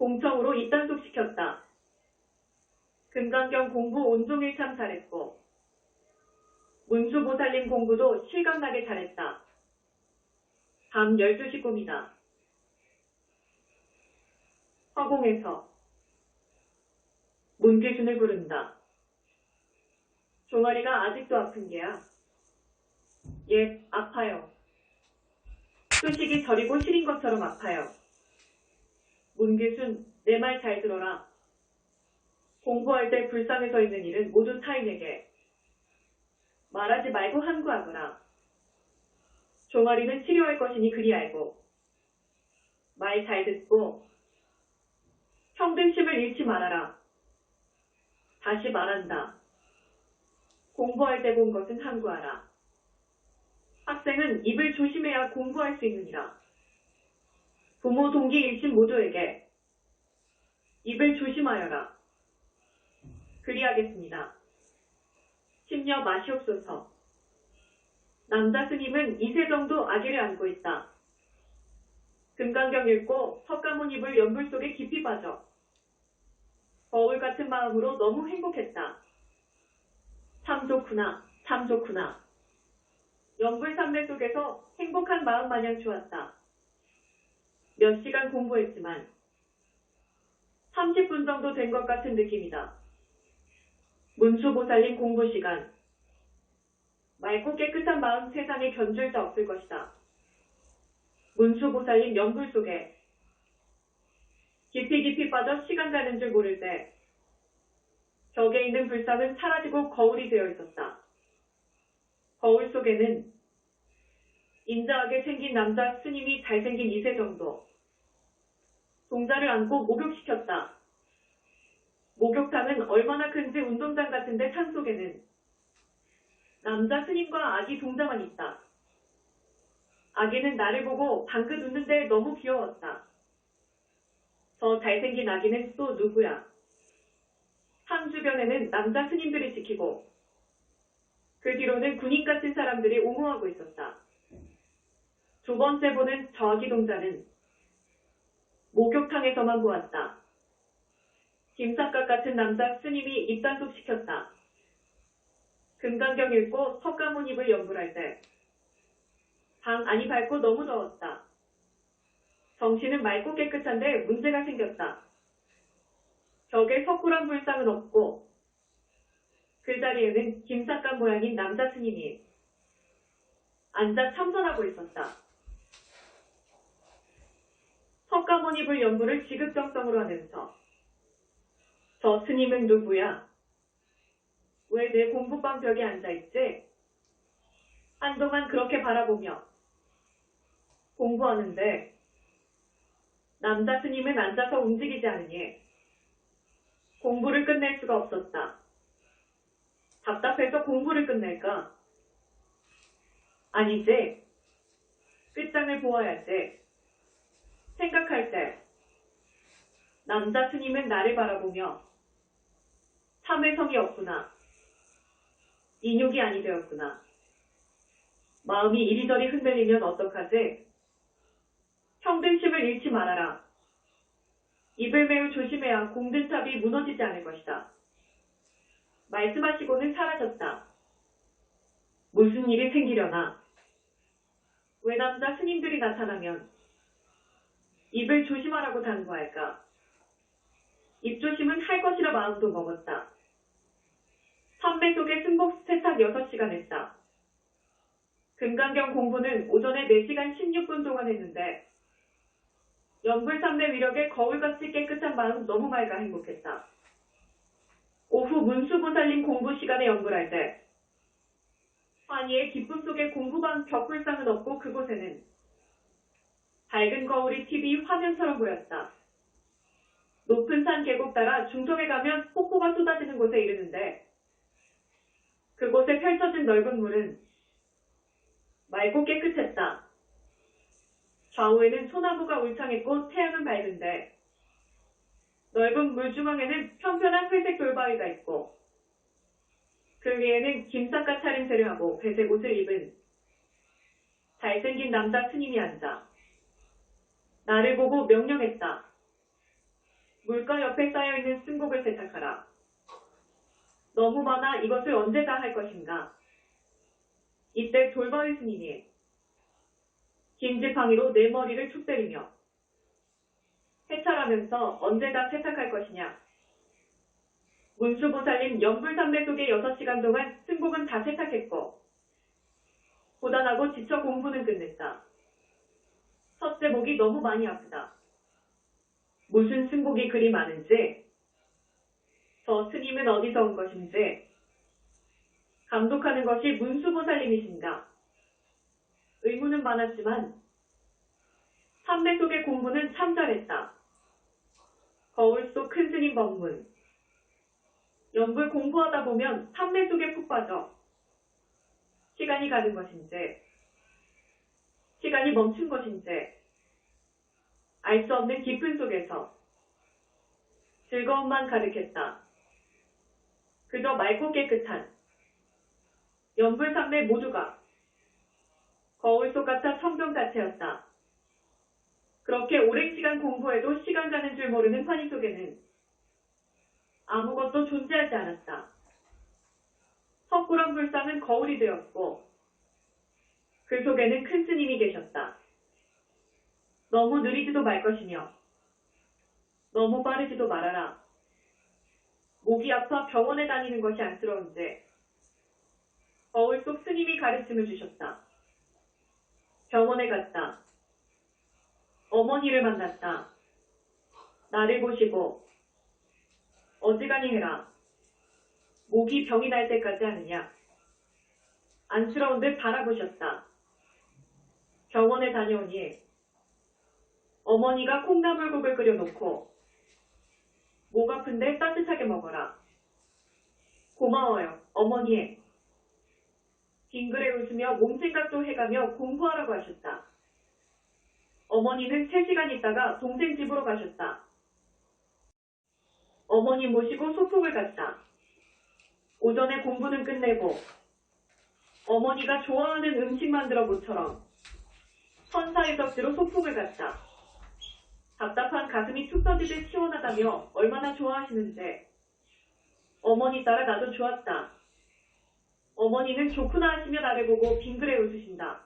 공청으로 입단속시켰다. 금강경 공부 온종일 참 잘했고 문수보살님 공부도 실감나게 잘했다. 밤 12시 꿈이다. 허공에서 문귀순을 부른다. 종아리가 아직도 아픈 게야. 예, 아파요. 쑤시기 저리고 시린 것처럼 아파요. 문귀순, 내 말 잘 들어라. 공부할 때 불상에 서 있는 일은 모두 타인에게 말하지 말고 함구하거라. 종아리는 치료할 것이니 그리 알고 말 잘 듣고 평등심을 잃지 말아라. 다시 말한다. 공부할 때 본 것은 함구하라. 학생은 입을 조심해야 공부할 수 있느니라. 부모, 동기, 일신 모두에게 입을 조심하여라. 그리하겠습니다. 심려 마시옵소서. 남자 스님은 2세 정도 아기를 안고 있다. 금강경 읽고 석가모니 입을 연불 속에 깊이 빠져 거울 같은 마음으로 너무 행복했다. 참 좋구나, 참 좋구나. 연불 삼매 속에서 행복한 마음 마냥 좋았다. 몇 시간 공부했지만 30분 정도 된 것 같은 느낌이다. 문수보살님 공부 시간. 맑고 깨끗한 마음 세상에 견줄 자 없을 것이다. 문수보살님 연불 속에 깊이 깊이 빠져 시간 가는 줄 모를 때 벽에 있는 불상은 사라지고 거울이 되어 있었다. 거울 속에는 인자하게 생긴 남자 스님이 잘생긴 2세 정도. 동자를 안고 목욕시켰다. 목욕탕은 얼마나 큰지 운동장 같은데 산 속에는 남자 스님과 아기 동자만 있다. 아기는 나를 보고 방긋 웃는데 너무 귀여웠다. 저 잘생긴 아기는 또 누구야? 탕 주변에는 남자 스님들이 지키고 그 뒤로는 군인 같은 사람들이 옹호하고 있었다. 두 번째 보는 저 아기 동자는 목욕탕에서만 보았다. 김삿갓 같은 남자 스님이 입단속 시켰다. 금강경 읽고 석가모니 입을 연불할 때 방 안이 밝고 너무 더웠다. 정신은 맑고 깨끗한데 문제가 생겼다. 벽에 석굴한 불상은 없고 그 자리에는 김삿갓 모양인 남자 스님이 앉아 참선하고 있었다. 석가모니 입을 연불을 지극정성으로 하면서 저 스님은 누구야? 왜 내 공부방 벽에 앉아있지? 한동안 그렇게 바라보며 공부하는데 남자 스님은 앉아서 움직이지 않으니 공부를 끝낼 수가 없었다. 답답해서 공부를 끝낼까? 아니지. 끝장을 보아야지. 생각할 때 남자 스님은 나를 바라보며 참을 성이 없구나. 인육이 아니 되었구나. 마음이 이리저리 흔들리면 어떡하지? 평등심을 잃지 말아라. 입을 매우 조심해야 공든탑이 무너지지 않을 것이다. 말씀하시고는 사라졌다. 무슨 일이 생기려나? 외남자 스님들이 나타나면 입을 조심하라고 당부할까? 입조심은 할 것이라 마음도 먹었다. 선배 속에 승복 세탁 6시간 했다. 금강경 공부는 오전에 4시간 16분 동안 했는데 연불삼매 위력에 거울같이 깨끗한 마음 너무 맑아 행복했다. 오후 문수보살님 공부 시간에 연불할 때 환희의 기쁨 속에 공부방 벽불상은 없고 그곳에는 밝은 거울이 TV 화면처럼 보였다. 높은 산 계곡 따라 중턱에 가면 폭포가 쏟아지는 곳에 이르는데 그곳에 펼쳐진 넓은 물은 맑고 깨끗했다. 좌우에는 소나무가 울창했고 태양은 밝은데 넓은 물 중앙에는 평평한 회색 돌바위가 있고 그 위에는 김삿갓 차림새를 하고 회색 옷을 입은 잘생긴 남자 스님이 앉아 나를 보고 명령했다. 물가 옆에 쌓여있는 승곡을 세탁하라. 너무 많아 이것을 언제 다 할 것인가? 이때 돌바위 스님이 김지팡이로 내 머리를 툭 때리며 해찰하면서 언제 다 세탁할 것이냐? 문수보살님 연불삼배 속에 6시간 동안 승곡은 다 세탁했고 고단하고 지쳐 공부는 끝냈다. 첫째 목이 너무 많이 아프다. 무슨 승곡이 그리 많은지, 저 스님은 어디서 온 것인지, 감독하는 것이 문수보살님이신가? 의문은 많았지만 삼배 속의 공부는 참 잘했다. 거울 속 큰 스님 법문, 연불 공부하다 보면 삼배 속에 푹 빠져 시간이 가는 것인지, 시간이 멈춘 것인지 알 수 없는 깊은 속에서 즐거움만 가득했다. 그저 맑고 깨끗한 연불삼배 모두가 거울 속 같아 청정 자체였다. 그렇게 오랜 시간 공부해도 시간 가는 줄 모르는 환희 속에는 아무것도 존재하지 않았다. 석굴암 불상은 거울이 되었고 그 속에는 큰 스님이 계셨다. 너무 느리지도 말 것이며 너무 빠르지도 말아라. 목이 아파 병원에 다니는 것이 안쓰러운지 거울 속 스님이 가르침을 주셨다. 병원에 갔다. 어머니를 만났다. 나를 보시고 어지간히 해라. 목이 병이 날 때까지 하느냐. 안쓰러운 듯 바라보셨다. 병원에 다녀오니 어머니가 콩나물국을 끓여놓고 목 아픈데 따뜻하게 먹어라. 고마워요, 어머니. 빙그레 웃으며 몸생각도 해가며 공부하라고 하셨다. 어머니는 3시간 있다가 동생 집으로 가셨다. 어머니 모시고 소풍을 갔다. 오전에 공부는 끝내고 어머니가 좋아하는 음식 만들어 모처럼 선사의 덕지로 소풍을 갔다. 답답한 가슴이 툭 터지듯 시원하다며 얼마나 좋아하시는데 어머니 따라 나도 좋았다. 어머니는 좋구나 하시며 나를 보고 빙그레 웃으신다.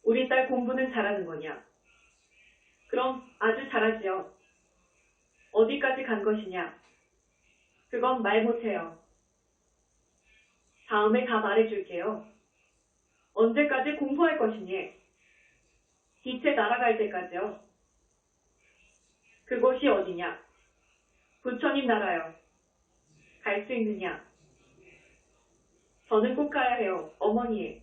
우리 딸 공부는 잘하는 거냐? 그럼 아주 잘하지요. 어디까지 간 것이냐? 그건 말 못해요. 다음에 다 말해줄게요. 언제까지 공부할 것이니? 빛에 날아갈 때까지요. 그곳이 어디냐? 부처님 나라요. 갈 수 있느냐? 저는 꼭 가야 해요, 어머니.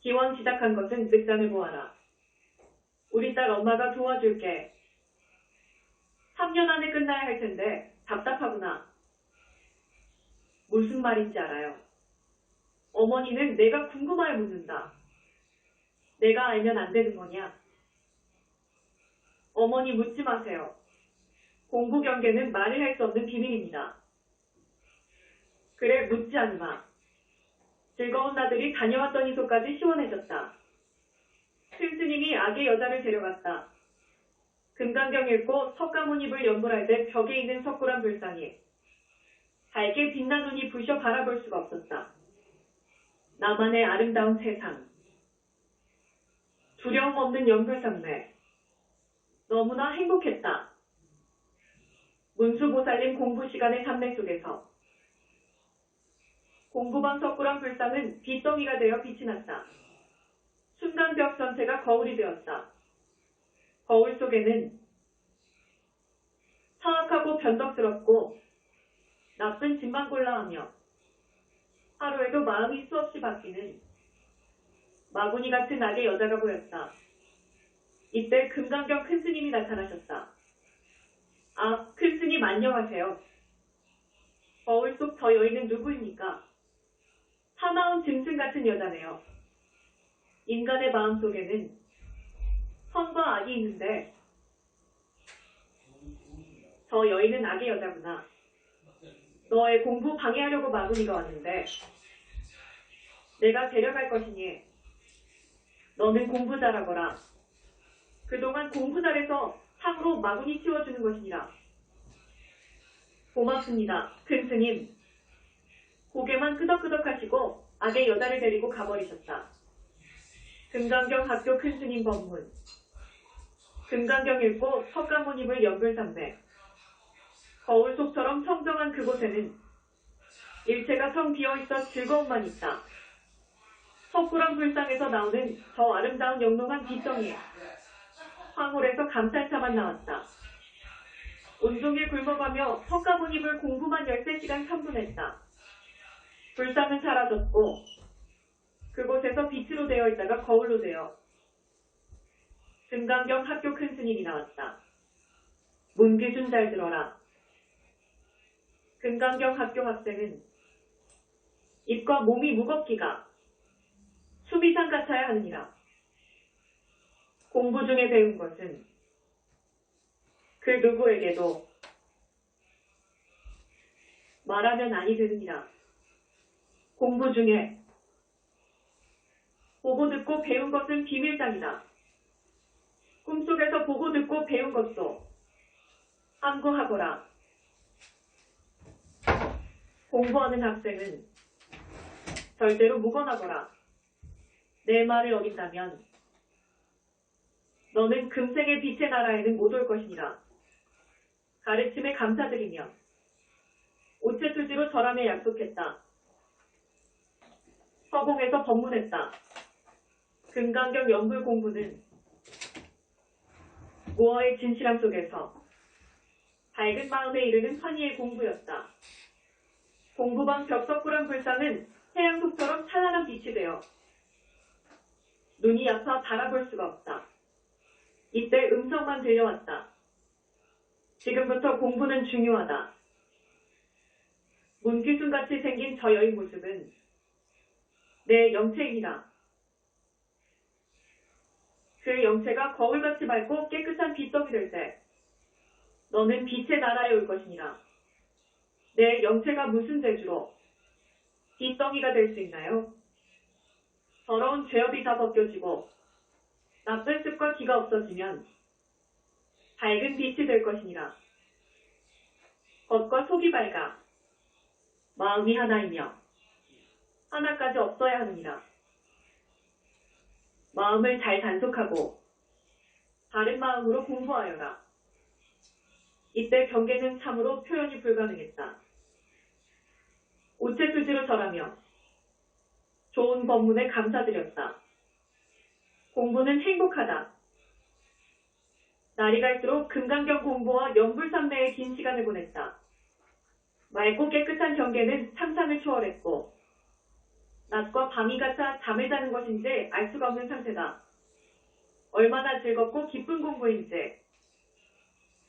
기원 시작한 것은 늦잠을 보아라. 우리 딸 엄마가 도와줄게. 3년 안에 끝나야 할 텐데 답답하구나. 무슨 말인지 알아요. 어머니는 내가 궁금하여 묻는다. 내가 알면 안 되는 거냐? 어머니 묻지 마세요. 공부 경계는 말을 할 수 없는 비밀입니다. 그래, 묻지 않으마. 즐거운 나들이 다녀왔던 이 속까지 시원해졌다. 큰 스님이 아기 여자를 데려갔다. 금강경 읽고 석가모니 입을 연불할 때 벽에 있는 석굴암 불상이 밝게 빛난 눈이 부셔 바라볼 수가 없었다. 나만의 아름다운 세상. 두려움 없는 연불상매. 너무나 행복했다. 문수보살님 공부 시간의 산매 속에서 공부방 석굴암 불상은 빛덩이가 되어 빛이 났다. 순간 벽 전체가 거울이 되었다. 거울 속에는 사악하고 변덕스럽고 나쁜 짓만 골라하며 하루에도 마음이 수없이 바뀌는 마구니 같은 악의 여자가 보였다. 이때 금강경 큰 스님이 나타나셨다. 아, 안녕하세요. 거울 속 저 여인은 누구입니까? 사나운 짐승 같은 여자네요. 인간의 마음속에는 선과 악이 있는데 저 여인은 악의 여자구나. 너의 공부 방해하려고 마구니가 왔는데 내가 데려갈 것이니 너는 공부 잘하거라. 그동안 공부 잘해서 상으로 마구니 씌워주는 것이니라. 고맙습니다. 큰 스님. 고개만 끄덕끄덕 하시고 악의 여자를 데리고 가버리셨다. 금강경 학교 큰 스님 법문. 금강경 읽고 석가모니 입을 연불삼배. 거울 속처럼 청정한 그곳에는 일체가 텅 비어있어 즐거움만 있다. 석굴암 불상에서 나오는 저 아름다운 영롱한 빗덩이에 황홀에서 감탄사만 나왔다. 온종일 굶어가며 석가모니 입을 공부만 13시간 참분했다. 불상은 사라졌고 그곳에서 빛으로 되어 있다가 거울로 되어 금강경 학교 큰 스님이 나왔다. 문기준 잘 들어라. 금강경 학교 학생은 입과 몸이 무겁기가 수비상 같아야 하느니라. 공부 중에 배운 것은 그 누구에게도 말하면 아니 되느니라. 공부 중에 보고 듣고 배운 것은 비밀장이다. 꿈속에서 보고 듣고 배운 것도 함구하거라. 공부하는 학생은 절대로 묵어나거라. 내 말을 어긴다면 너는 금생의 빛의 나라에는 못 올 것이니라. 가르침에 감사드리며 오체투지로 절함에 약속했다. 서공에서 법문했다. 금강경 연불 공부는 무어의 진실함 속에서 밝은 마음에 이르는 환희의 공부였다. 공부방 벽석굴한 불상은 태양속처럼 찬란한 빛이 되어 눈이 아파 바라볼 수가 없다. 이때 음성만 들려왔다. 지금부터 공부는 중요하다. 문귀순같이 생긴 저 여인 모습은 내 영체이니라. 그 영체가 거울같이 맑고 깨끗한 빛덩이 될 때 너는 빛의 나라에 올 것이니라. 내 영체가 무슨 재주로 빛덩이가 될 수 있나요? 더러운 죄업이 다 벗겨지고 나쁜 습과 기가 없어지면 밝은 빛이 될 것이니라. 겉과 속이 밝아 마음이 하나이며 하나까지 없어야 하느니라. 마음을 잘 단속하고 바른 마음으로 공부하여라. 이때 경계는 참으로 표현이 불가능했다. 우체투지로 절하며 좋은 법문에 감사드렸다. 공부는 행복하다. 날이 갈수록 금강경 공부와 연불삼매의 긴 시간을 보냈다. 맑고 깨끗한 경계는 상상을 초월했고 낮과 밤이 같아 잠을 자는 것인지 알 수가 없는 상태다. 얼마나 즐겁고 기쁜 공부인지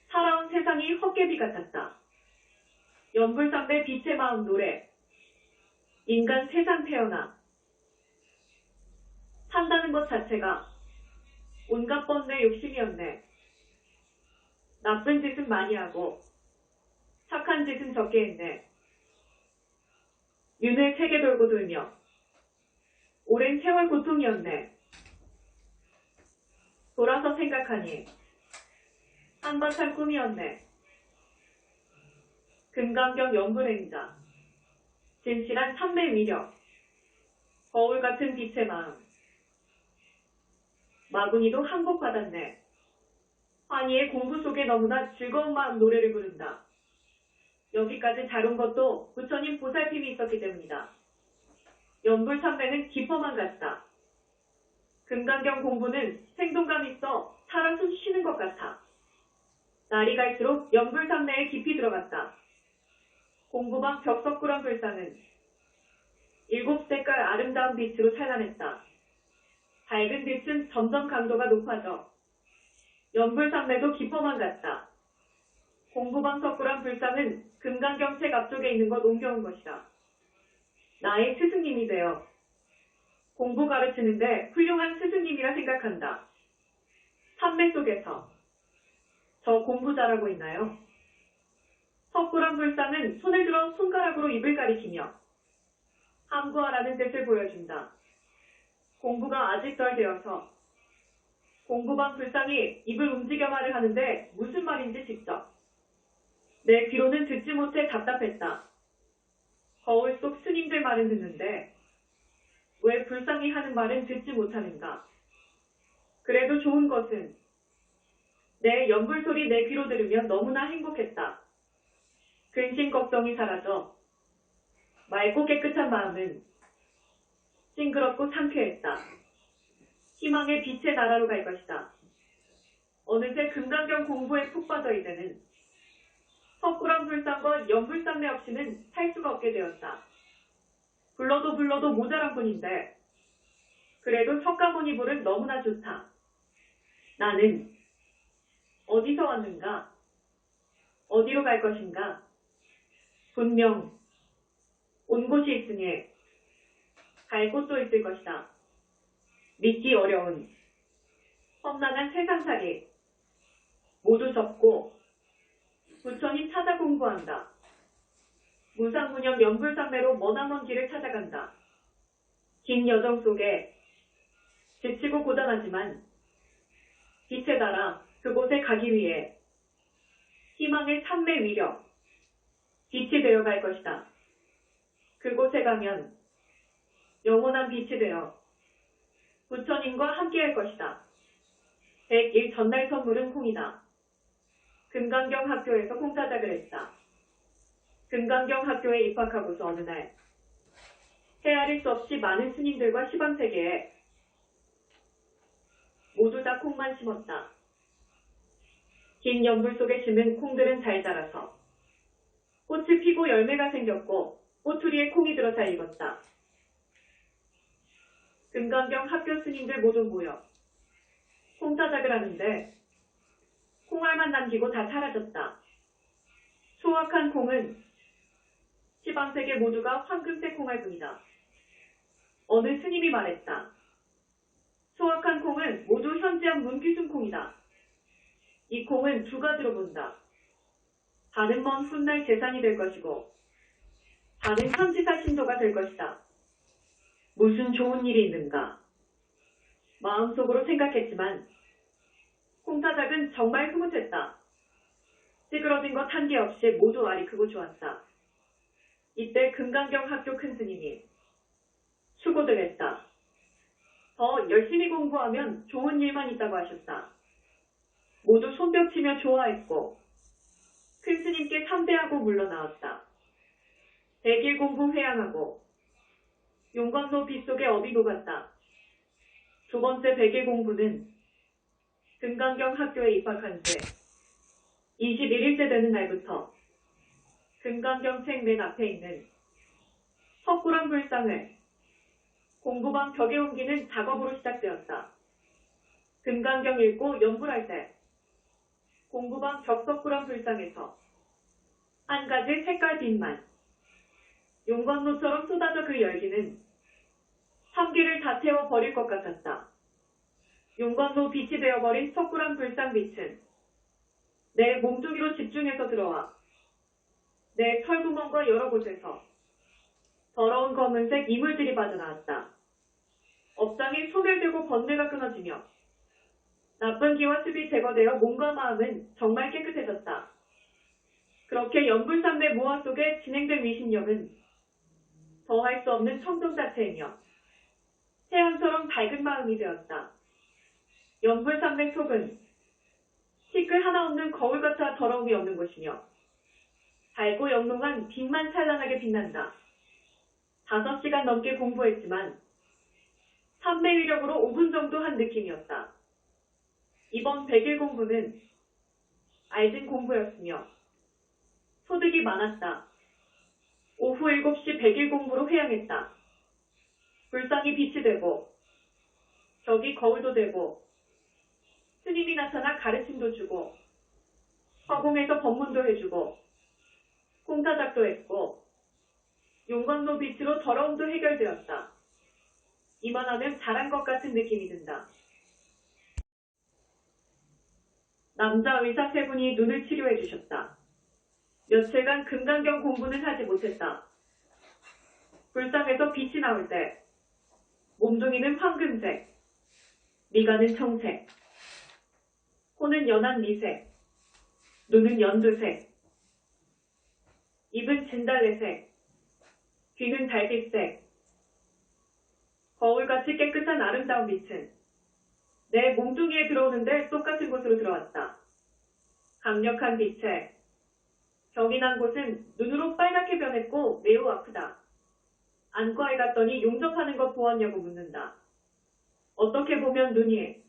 살아온 세상이 헛개비 같았다. 연불삼배 빛의 마음 노래. 인간 세상 태어나 산다는 것 자체가 온갖 번뇌 욕심이었네. 나쁜 짓은 많이 하고 착한 짓은 적게 했네. 윤회 세계 돌고 돌며 오랜 세월 고통이었네. 돌아서 생각하니 한바탕 꿈이었네. 금강경 연불행자. 진실한 삼매 위력. 거울 같은 빛의 마음. 마구니도 항복받았네. 환희의 공부 속에 너무나 즐거운 마음 노래를 부른다. 여기까지 잘 온 것도 부처님 보살핌이 있었기 때문이다. 연불삼매는 기퍼만 같다. 금강경 공부는 생동감 있어 살아 숨 쉬는 것 같아. 날이 갈수록 연불삼매에 깊이 들어갔다. 공부방 벽석굴한 불상은 7색깔 아름다운 빛으로 찬란했다. 밝은 빛은 점점 강도가 높아져 연불삼매도 기퍼만 같다. 공부방 석굴암 불상은 금강경책 앞쪽에 있는 것 옮겨온 것이다. 나의 스승님이 되어 공부 가르치는데 훌륭한 스승님이라 생각한다. 산매 속에서 저 공부 잘하고 있나요? 석굴암 불상은 손을 들어 손가락으로 입을 가리키며 함구하라는 뜻을 보여준다. 공부가 아직 덜 되어서 공부방 불상이 입을 움직여 말을 하는데 무슨 말인지 직접 내 귀로는 듣지 못해 답답했다. 거울 속 스님들 말은 듣는데 왜 불상이 하는 말은 듣지 못하는가? 그래도 좋은 것은 내 연불 소리 내 귀로 들으면 너무나 행복했다. 근심 걱정이 사라져 맑고 깨끗한 마음은 싱그럽고 상쾌했다. 희망의 빛의 나라로 갈 것이다. 어느새 금강경 공부에 푹 빠져 이제는 석굴암 불상과 연불상내 없이는 살 수가 없게 되었다. 불러도 모자란 뿐인데 그래도 석가모니 불은 너무나 좋다. 나는 어디서 왔는가? 어디로 갈 것인가? 분명 온 곳이 있으니 갈 곳도 있을 것이다. 믿기 어려운 험난한 세상살이 모두 접고 부처님 찾아 공부한다. 무상무념 연불상매로 머나먼 길을 찾아간다. 긴 여정 속에 지치고 고단하지만 빛에 따라 그곳에 가기 위해 희망의 산매 위력, 빛이 되어갈 것이다. 그곳에 가면 영원한 빛이 되어 부처님과 함께할 것이다. 101 전날 선물은 콩이다. 금강경 학교에서 콩타작을 했다. 금강경 학교에 입학하고서 어느 날 헤아릴 수 없이 많은 스님들과 시방세계에 모두 다 콩만 심었다. 긴 연불 속에 심은 콩들은 잘 자라서 꽃이 피고 열매가 생겼고 꼬투리에 콩이 들어 잘 익었다. 금강경 학교 스님들 모두 모여 콩타작을 하는데 콩알만 남기고 다 사라졌다. 소확한 콩은 시방세계 모두가 황금색 콩알뿐이다. 어느 스님이 말했다. 소확한 콩은 모두 현지암 문귀순 콩이다. 이 콩은 두 가지로 본다. 다른 먼 훗날 재산이 될 것이고 다른 현지사 신도가 될 것이다. 무슨 좋은 일이 있는가? 마음속으로 생각했지만 콩타작은 정말 흐뭇했다. 찌그러진 것 한 개 없이 모두 알이 크고 좋았다. 이때 금강경 학교 큰 스님이 수고들 했다. 더 열심히 공부하면 좋은 일만 있다고 하셨다. 모두 손뼉치며 좋아했고 큰 스님께 참배하고 물러나왔다. 100일 공부 회양하고 용광로 빛 속에 업이 녹았다. 두 번째 100일 공부는 금강경 학교에 입학한 지 21일째 되는 날부터 금강경 책 맨 앞에 있는 석굴암 불상을 공부방 벽에 옮기는 작업으로 시작되었다. 금강경 읽고 연불할 때 공부방 벽 석굴암 불상에서 한 가지 색깔 빛만 용광로처럼 쏟아져 그 열기는 삼기를 다 태워 버릴 것 같았다. 용광로 빛이 되어버린 석굴암 불상 빛은 내 몸뚱이로 집중해서 들어와 내 털구멍과 여러 곳에서 더러운 검은색 이물들이 빠져나왔다. 업장이 소멸되고 번뇌가 끊어지며 나쁜 기와 습이 제거되어 몸과 마음은 정말 깨끗해졌다. 그렇게 연불산매 무화 속에 진행된 위신력은 더할 수 없는 청정 자체이며 태양처럼 밝은 마음이 되었다. 연불산맥 속은 티끌 하나 없는 거울 같아 더러움이 없는 곳이며 밝고 영롱한 빛만 찬란하게 빛난다. 5시간 넘게 공부했지만 삼매 위력으로 5분 정도 한 느낌이었다. 이번 100일 공부는 알진 공부였으며 소득이 많았다. 오후 7시 100일 공부로 회양했다. 불상이 빛이 되고 벽이 거울도 되고 스님이 나타나 가르침도 주고 허공에서 법문도 해주고 공사작도 했고 용광로 빛으로 더러움도 해결되었다. 이만하면 잘한 것 같은 느낌이 든다. 남자 의사 세 분이 눈을 치료해 주셨다. 며칠간 금강경 공부는 하지 못했다. 불상에서 빛이 나올 때 몸뚱이는 황금색, 미간은 청색, 코는 연한 미색, 눈은 연두색, 입은 진달래색, 귀는 달빛색, 거울같이 깨끗한 아름다운 빛은 내 몸뚱이에 들어오는데 똑같은 곳으로 들어왔다. 강력한 빛에 병이 난 곳은 눈으로 빨갛게 변했고 매우 아프다. 안과에 갔더니 용접하는 것 보았냐고 묻는다. 어떻게 보면 눈이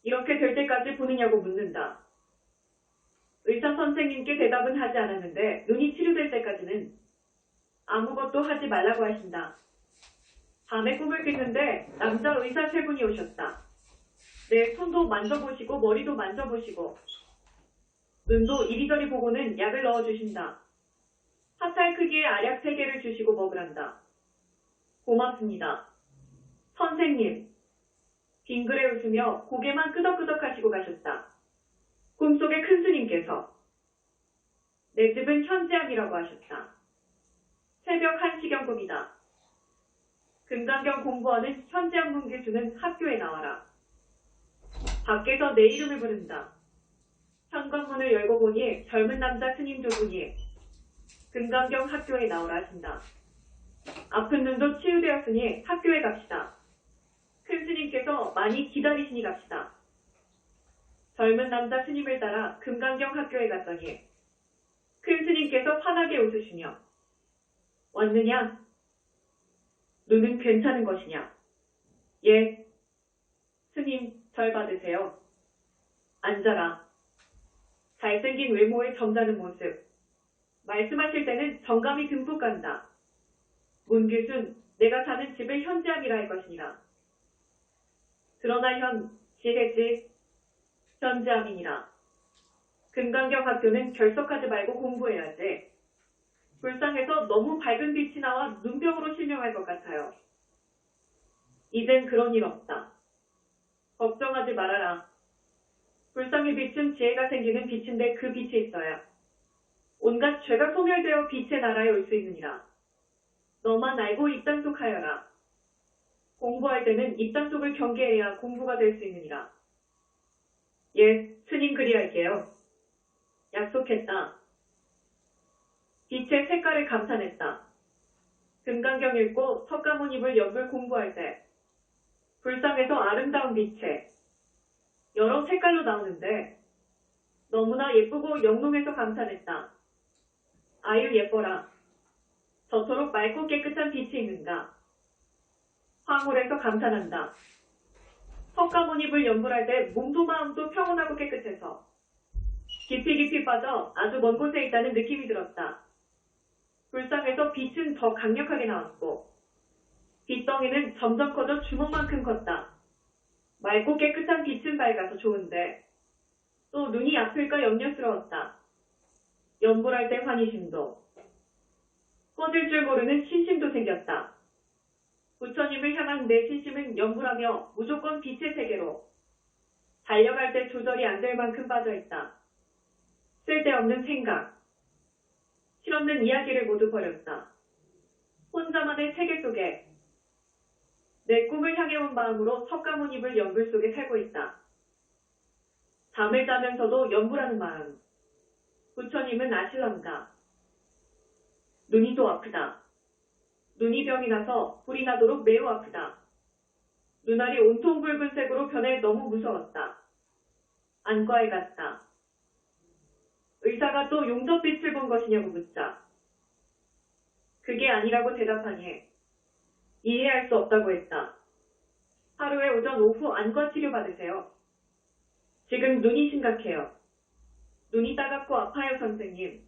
이렇게 될 때까지 보느냐고 묻는다. 의사 선생님께 대답은 하지 않았는데 눈이 치료될 때까지는 아무것도 하지 말라고 하신다. 밤에 꿈을 깼는데 남자 의사 세 분이 오셨다. 내 손도 만져보시고 머리도 만져보시고 눈도 이리저리 보고는 약을 넣어주신다. 핫살 크기의 알약 3개를 주시고 먹으란다. 고맙습니다. 선생님. 빙그레 웃으며 고개만 끄덕끄덕 하시고 가셨다. 꿈속의 큰 스님께서 내 집은 현지암이라고 하셨다. 새벽 1시경꿈이다. 금강경 공부하는 현지암 문교수는 학교에 나와라. 밖에서 내 이름을 부른다. 현관문을 열고 보니 젊은 남자 스님 두 분이 금강경 학교에 나오라 하신다. 아픈 눈도 치유되었으니 학교에 갑시다. 큰 스님께서 많이 기다리시니 갑시다. 젊은 남자 스님을 따라 금강경 학교에 갔더니 큰 스님께서 환하게 웃으시며 왔느냐? 눈은 괜찮은 것이냐? 예. 스님, 절 받으세요. 앉아라. 잘생긴 외모의 점잖은 모습. 말씀하실 때는 정감이 듬뿍 간다. 문규순, 내가 사는 집을 현지암이라 할 것이니라. 그러나 지혜지, 현지암이니라. 금강경 학교는 결석하지 말고 공부해야지. 불상에서 너무 밝은 빛이 나와 눈병으로 실명할 것 같아요. 이젠 그런 일 없다. 걱정하지 말아라. 불상의 빛은 지혜가 생기는 빛인데 그 빛이 있어야 온갖 죄가 소멸되어 빛의 나라에 올 수 있느니라. 너만 알고 입단속하여라. 공부할 때는 입단속을 경계해야 공부가 될 수 있느니라. 예, 스님 그리할게요. 약속했다. 빛의 색깔을 감탄했다. 금강경 읽고 석가모니불 연불 공부할 때 불상에서 아름다운 빛에 여러 색깔로 나오는데 너무나 예쁘고 영롱해서 감탄했다. 아유 예뻐라. 저토록 맑고 깨끗한 빛이 있는가. 황홀해서 감탄한다. 석가모니불 연불할 때 몸도 마음도 평온하고 깨끗해서 깊이 빠져 아주 먼 곳에 있다는 느낌이 들었다. 불상에서 빛은 더 강력하게 나왔고 빛덩이는 점점 커져 주먹만큼 컸다. 맑고 깨끗한 빛은 밝아서 좋은데 또 눈이 아플까 염려스러웠다. 연불할 때 환희심도 꺼질 줄 모르는 신심도 생겼다. 부처님을 향한 내 신심은 연불하며 무조건 빛의 세계로 달려갈 때 조절이 안 될 만큼 빠져있다. 쓸데없는 생각, 실없는 이야기를 모두 버렸다. 혼자만의 세계 속에 내 꿈을 향해 온 마음으로 석가모니불 연불 속에 살고 있다. 잠을 자면서도 연불하는 마음. 부처님은 아실런가. 눈이 또 아프다. 눈이 병이 나서 불이 나도록 매우 아프다. 눈알이 온통 붉은색으로 변해 너무 무서웠다. 안과에 갔다. 의사가 또 용접빛을 본 것이냐고 묻자. 그게 아니라고 대답하니 이해할 수 없다고 했다. 하루에 오전 오후 안과 치료 받으세요. 지금 눈이 심각해요. 눈이 따갑고 아파요 선생님.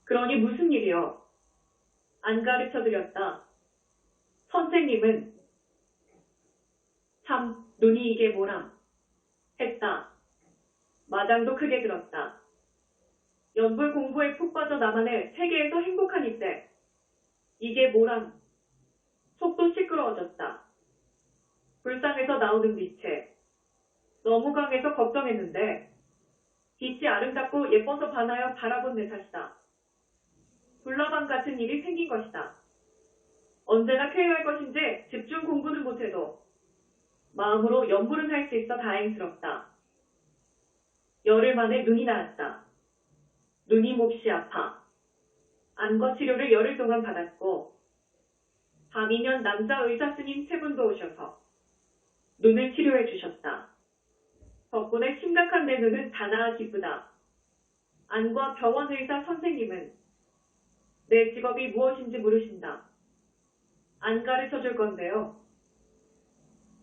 그러니 무슨 일이요? 안 가르쳐드렸다. 선생님은 참 눈이 이게 뭐람 했다. 마장도 크게 들었다. 연불 공부에 푹 빠져 나만의 세계에서 행복한 이때. 이게 뭐람. 속도 시끄러워졌다. 불상에서 나오는 빛에 너무 강해서 걱정했는데 빛이 아름답고 예뻐서 반하여 바라본 내 탓이다. 불나방 같은 일이 생긴 것이다. 언제나 쾌유할 것인지 집중 공부는 못해도 마음으로 연불은 할 수 있어 다행스럽다. 열흘 만에 눈이 나왔다. 눈이 몹시 아파. 안과 치료를 열흘 동안 받았고 밤이면 남자 의사 스님 세 분도 오셔서 눈을 치료해 주셨다. 덕분에 심각한 내 눈은 다 나아 기쁘다. 안과 병원 의사 선생님은 내 직업이 무엇인지 물으신다. 안 가르쳐 줄 건데요.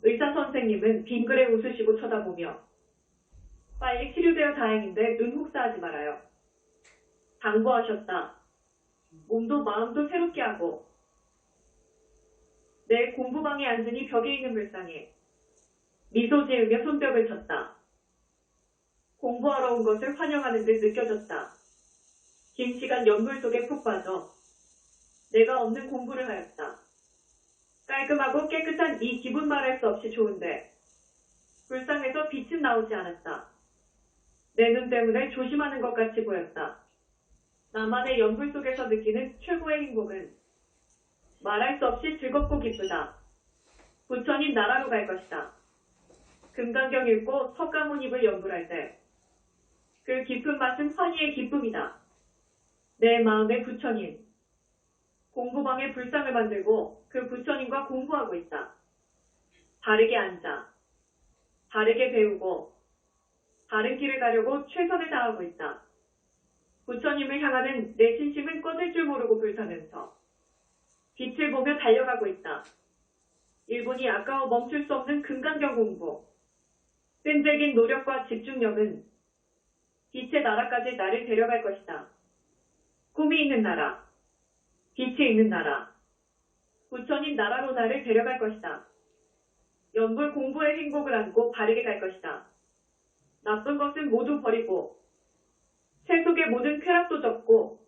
의사 선생님은 빙그레 웃으시고 쳐다보며 빨리 치료되어 다행인데 눈 혹사하지 말아요. 당부하셨다. 몸도 마음도 새롭게 하고. 내 공부방에 앉으니 벽에 있는 불상에 미소 지으며 손뼉을 쳤다. 공부하러 온 것을 환영하는 듯 느껴졌다. 긴 시간 연불 속에 푹 빠져 내가 없는 공부를 하였다. 깔끔하고 깨끗한 이 기분 말할 수 없이 좋은데 불상에서 빛은 나오지 않았다. 내 눈 때문에 조심하는 것 같이 보였다. 나만의 연불 속에서 느끼는 최고의 행복은 말할 수 없이 즐겁고 기쁘다. 부처님 나라로 갈 것이다. 금강경 읽고 석가모니 입을 연불할 때 그 깊은 맛은 환희의 기쁨이다. 내 마음의 부처님. 공부방에 불상을 만들고 그 부처님과 공부하고 있다. 바르게 앉아. 바르게 배우고 바른 길을 가려고 최선을 다하고 있다. 부처님을 향하는 내 신심은 꺼질 줄 모르고 불타면서 빛을 보며 달려가고 있다. 1분이 아까워 멈출 수 없는 금강경 공부. 끈질긴 노력과 집중력은 빛의 나라까지 나를 데려갈 것이다. 꿈이 있는 나라, 빛이 있는 나라, 부처님 나라로 나를 데려갈 것이다. 연불 공부의 행복을 안고 바르게 갈 것이다. 나쁜 것은 모두 버리고 새 속의 모든 쾌락도 접고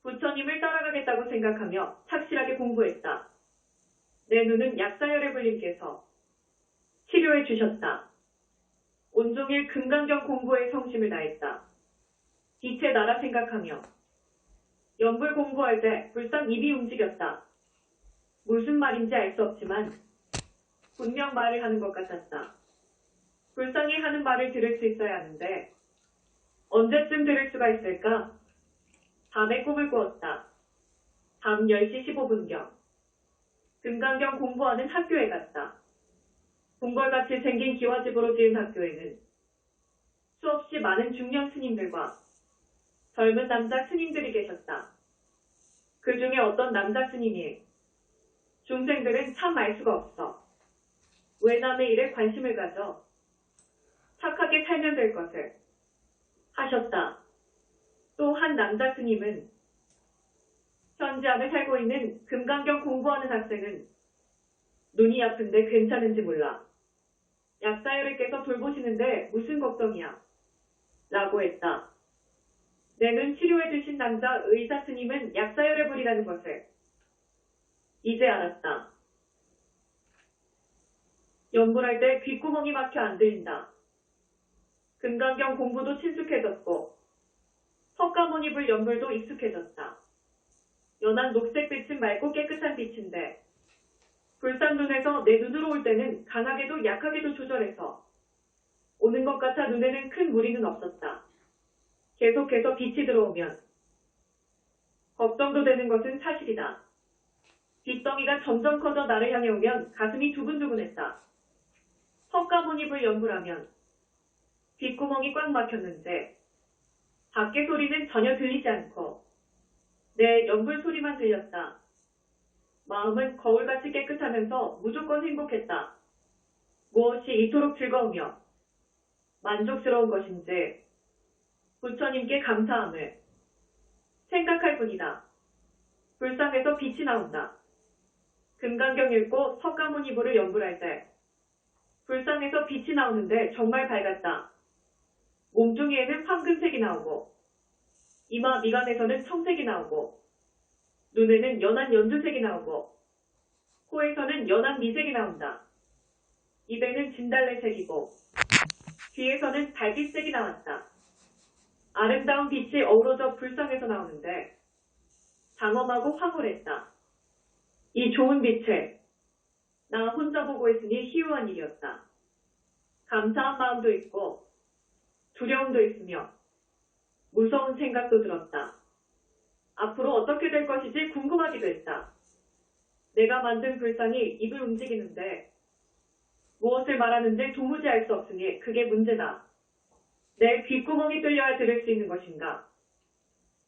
부처님을 따라가겠다고 생각하며 착실하게 공부했다. 내 눈은 약사열의 불님께서 치료해 주셨다. 온종일 금강경 공부에 성심을 다했다. 빛의 나라 생각하며 연불 공부할 때 불상 입이 움직였다. 무슨 말인지 알 수 없지만 분명 말을 하는 것 같았다. 불상이 하는 말을 들을 수 있어야 하는데 언제쯤 들을 수가 있을까? 밤에 꿈을 꾸었다. 밤 10시 15분경. 금강경 공부하는 학교에 갔다. 궁궐같이 생긴 기와집으로 지은 학교에는 수없이 많은 중년 스님들과 젊은 남자 스님들이 계셨다. 그 중에 어떤 남자 스님이 중생들은 참 알 수가 없어. 왜 남의 일에 관심을 가져? 착하게 살면 될 것을 하셨다. 또 한 남자 스님은 현지암에 살고 있는 금강경 공부하는 학생은 눈이 아픈데 괜찮은지 몰라. 약사열애께서 돌보시는데 무슨 걱정이야? 라고 했다. 내 눈 치료해주신 남자 의사 스님은 약사열애불이라는 것을 이제 알았다. 연불할 때 귓구멍이 막혀 안 들린다. 금강경 공부도 친숙해졌고 석가모니 불 연불도 익숙해졌다. 연한 녹색빛은 맑고 깨끗한 빛인데 불상 눈에서 내 눈으로 올 때는 강하게도 약하게도 조절해서 오는 것 같아 눈에는 큰 무리는 없었다. 계속해서 빛이 들어오면 걱정도 되는 것은 사실이다. 빛덩이가 점점 커져 나를 향해 오면 가슴이 두근두근했다. 석가모니 불 연불하면 귓구멍이 꽉 막혔는데 밖의 소리는 전혀 들리지 않고 내 연불 소리만 들렸다. 마음은 거울같이 깨끗하면서 무조건 행복했다. 무엇이 이토록 즐거우며 만족스러운 것인지 부처님께 감사함을 생각할 뿐이다. 불상에서 빛이 나온다. 금강경 읽고 석가모니 불을 연불할 때 불상에서 빛이 나오는데 정말 밝았다. 몸종이에는 황금색이 나오고 이마 미간에서는 청색이 나오고 눈에는 연한 연두색이 나오고 코에서는 연한 미색이 나온다. 입에는 진달래색이고 귀에서는 달빛색이 나왔다. 아름다운 빛이 어우러져 불상에서 나오는데 장엄하고 황홀했다. 이 좋은 빛을 나 혼자 보고 있으니 희유한 일이었다. 감사한 마음도 있고 두려움도 있으며 무서운 생각도 들었다. 앞으로 어떻게 될 것인지 궁금하기도 했다. 내가 만든 불상이 입을 움직이는데 무엇을 말하는지 도무지 알 수 없으니 그게 문제다. 내 귓구멍이 뚫려야 들을 수 있는 것인가?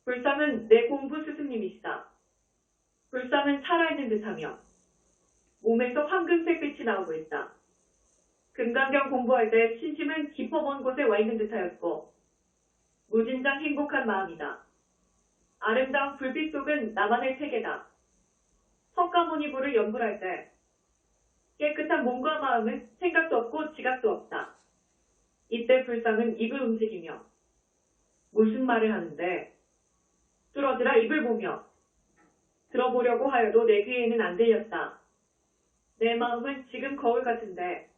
불상은 내 공부 스승님이시다. 불상은 살아있는 듯하며 몸에서 황금색 빛이 나오고 있다. 금강경 공부할 때 신심은 깊어 먼 곳에 와 있는 듯하였고 무진장 행복한 마음이다. 아름다운 불빛 속은 나만의 세계다. 석가모니불을 연불할 때 깨끗한 몸과 마음은 생각도 없고 지각도 없다. 이때 불상은 입을 움직이며 무슨 말을 하는데 뚫어지라 입을 보며 들어보려고 하여도 내 귀에는 안 들렸다. 내 마음은 지금 거울 같은데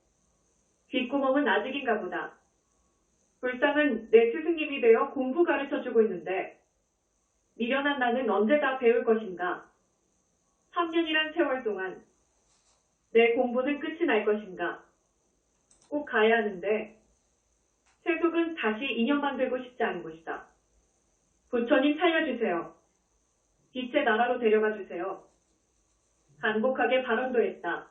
귓구멍은 아직인가 보다. 불상은 내 스승님이 되어 공부 가르쳐주고 있는데 미련한 나는 언제 다 배울 것인가? 3년이란 세월 동안 내 공부는 끝이 날 것인가? 꼭 가야 하는데 세속은 다시 인연 만들고 싶지 않은 곳이다. 부처님 살려주세요. 빛의 나라로 데려가 주세요. 간곡하게 발언도 했다.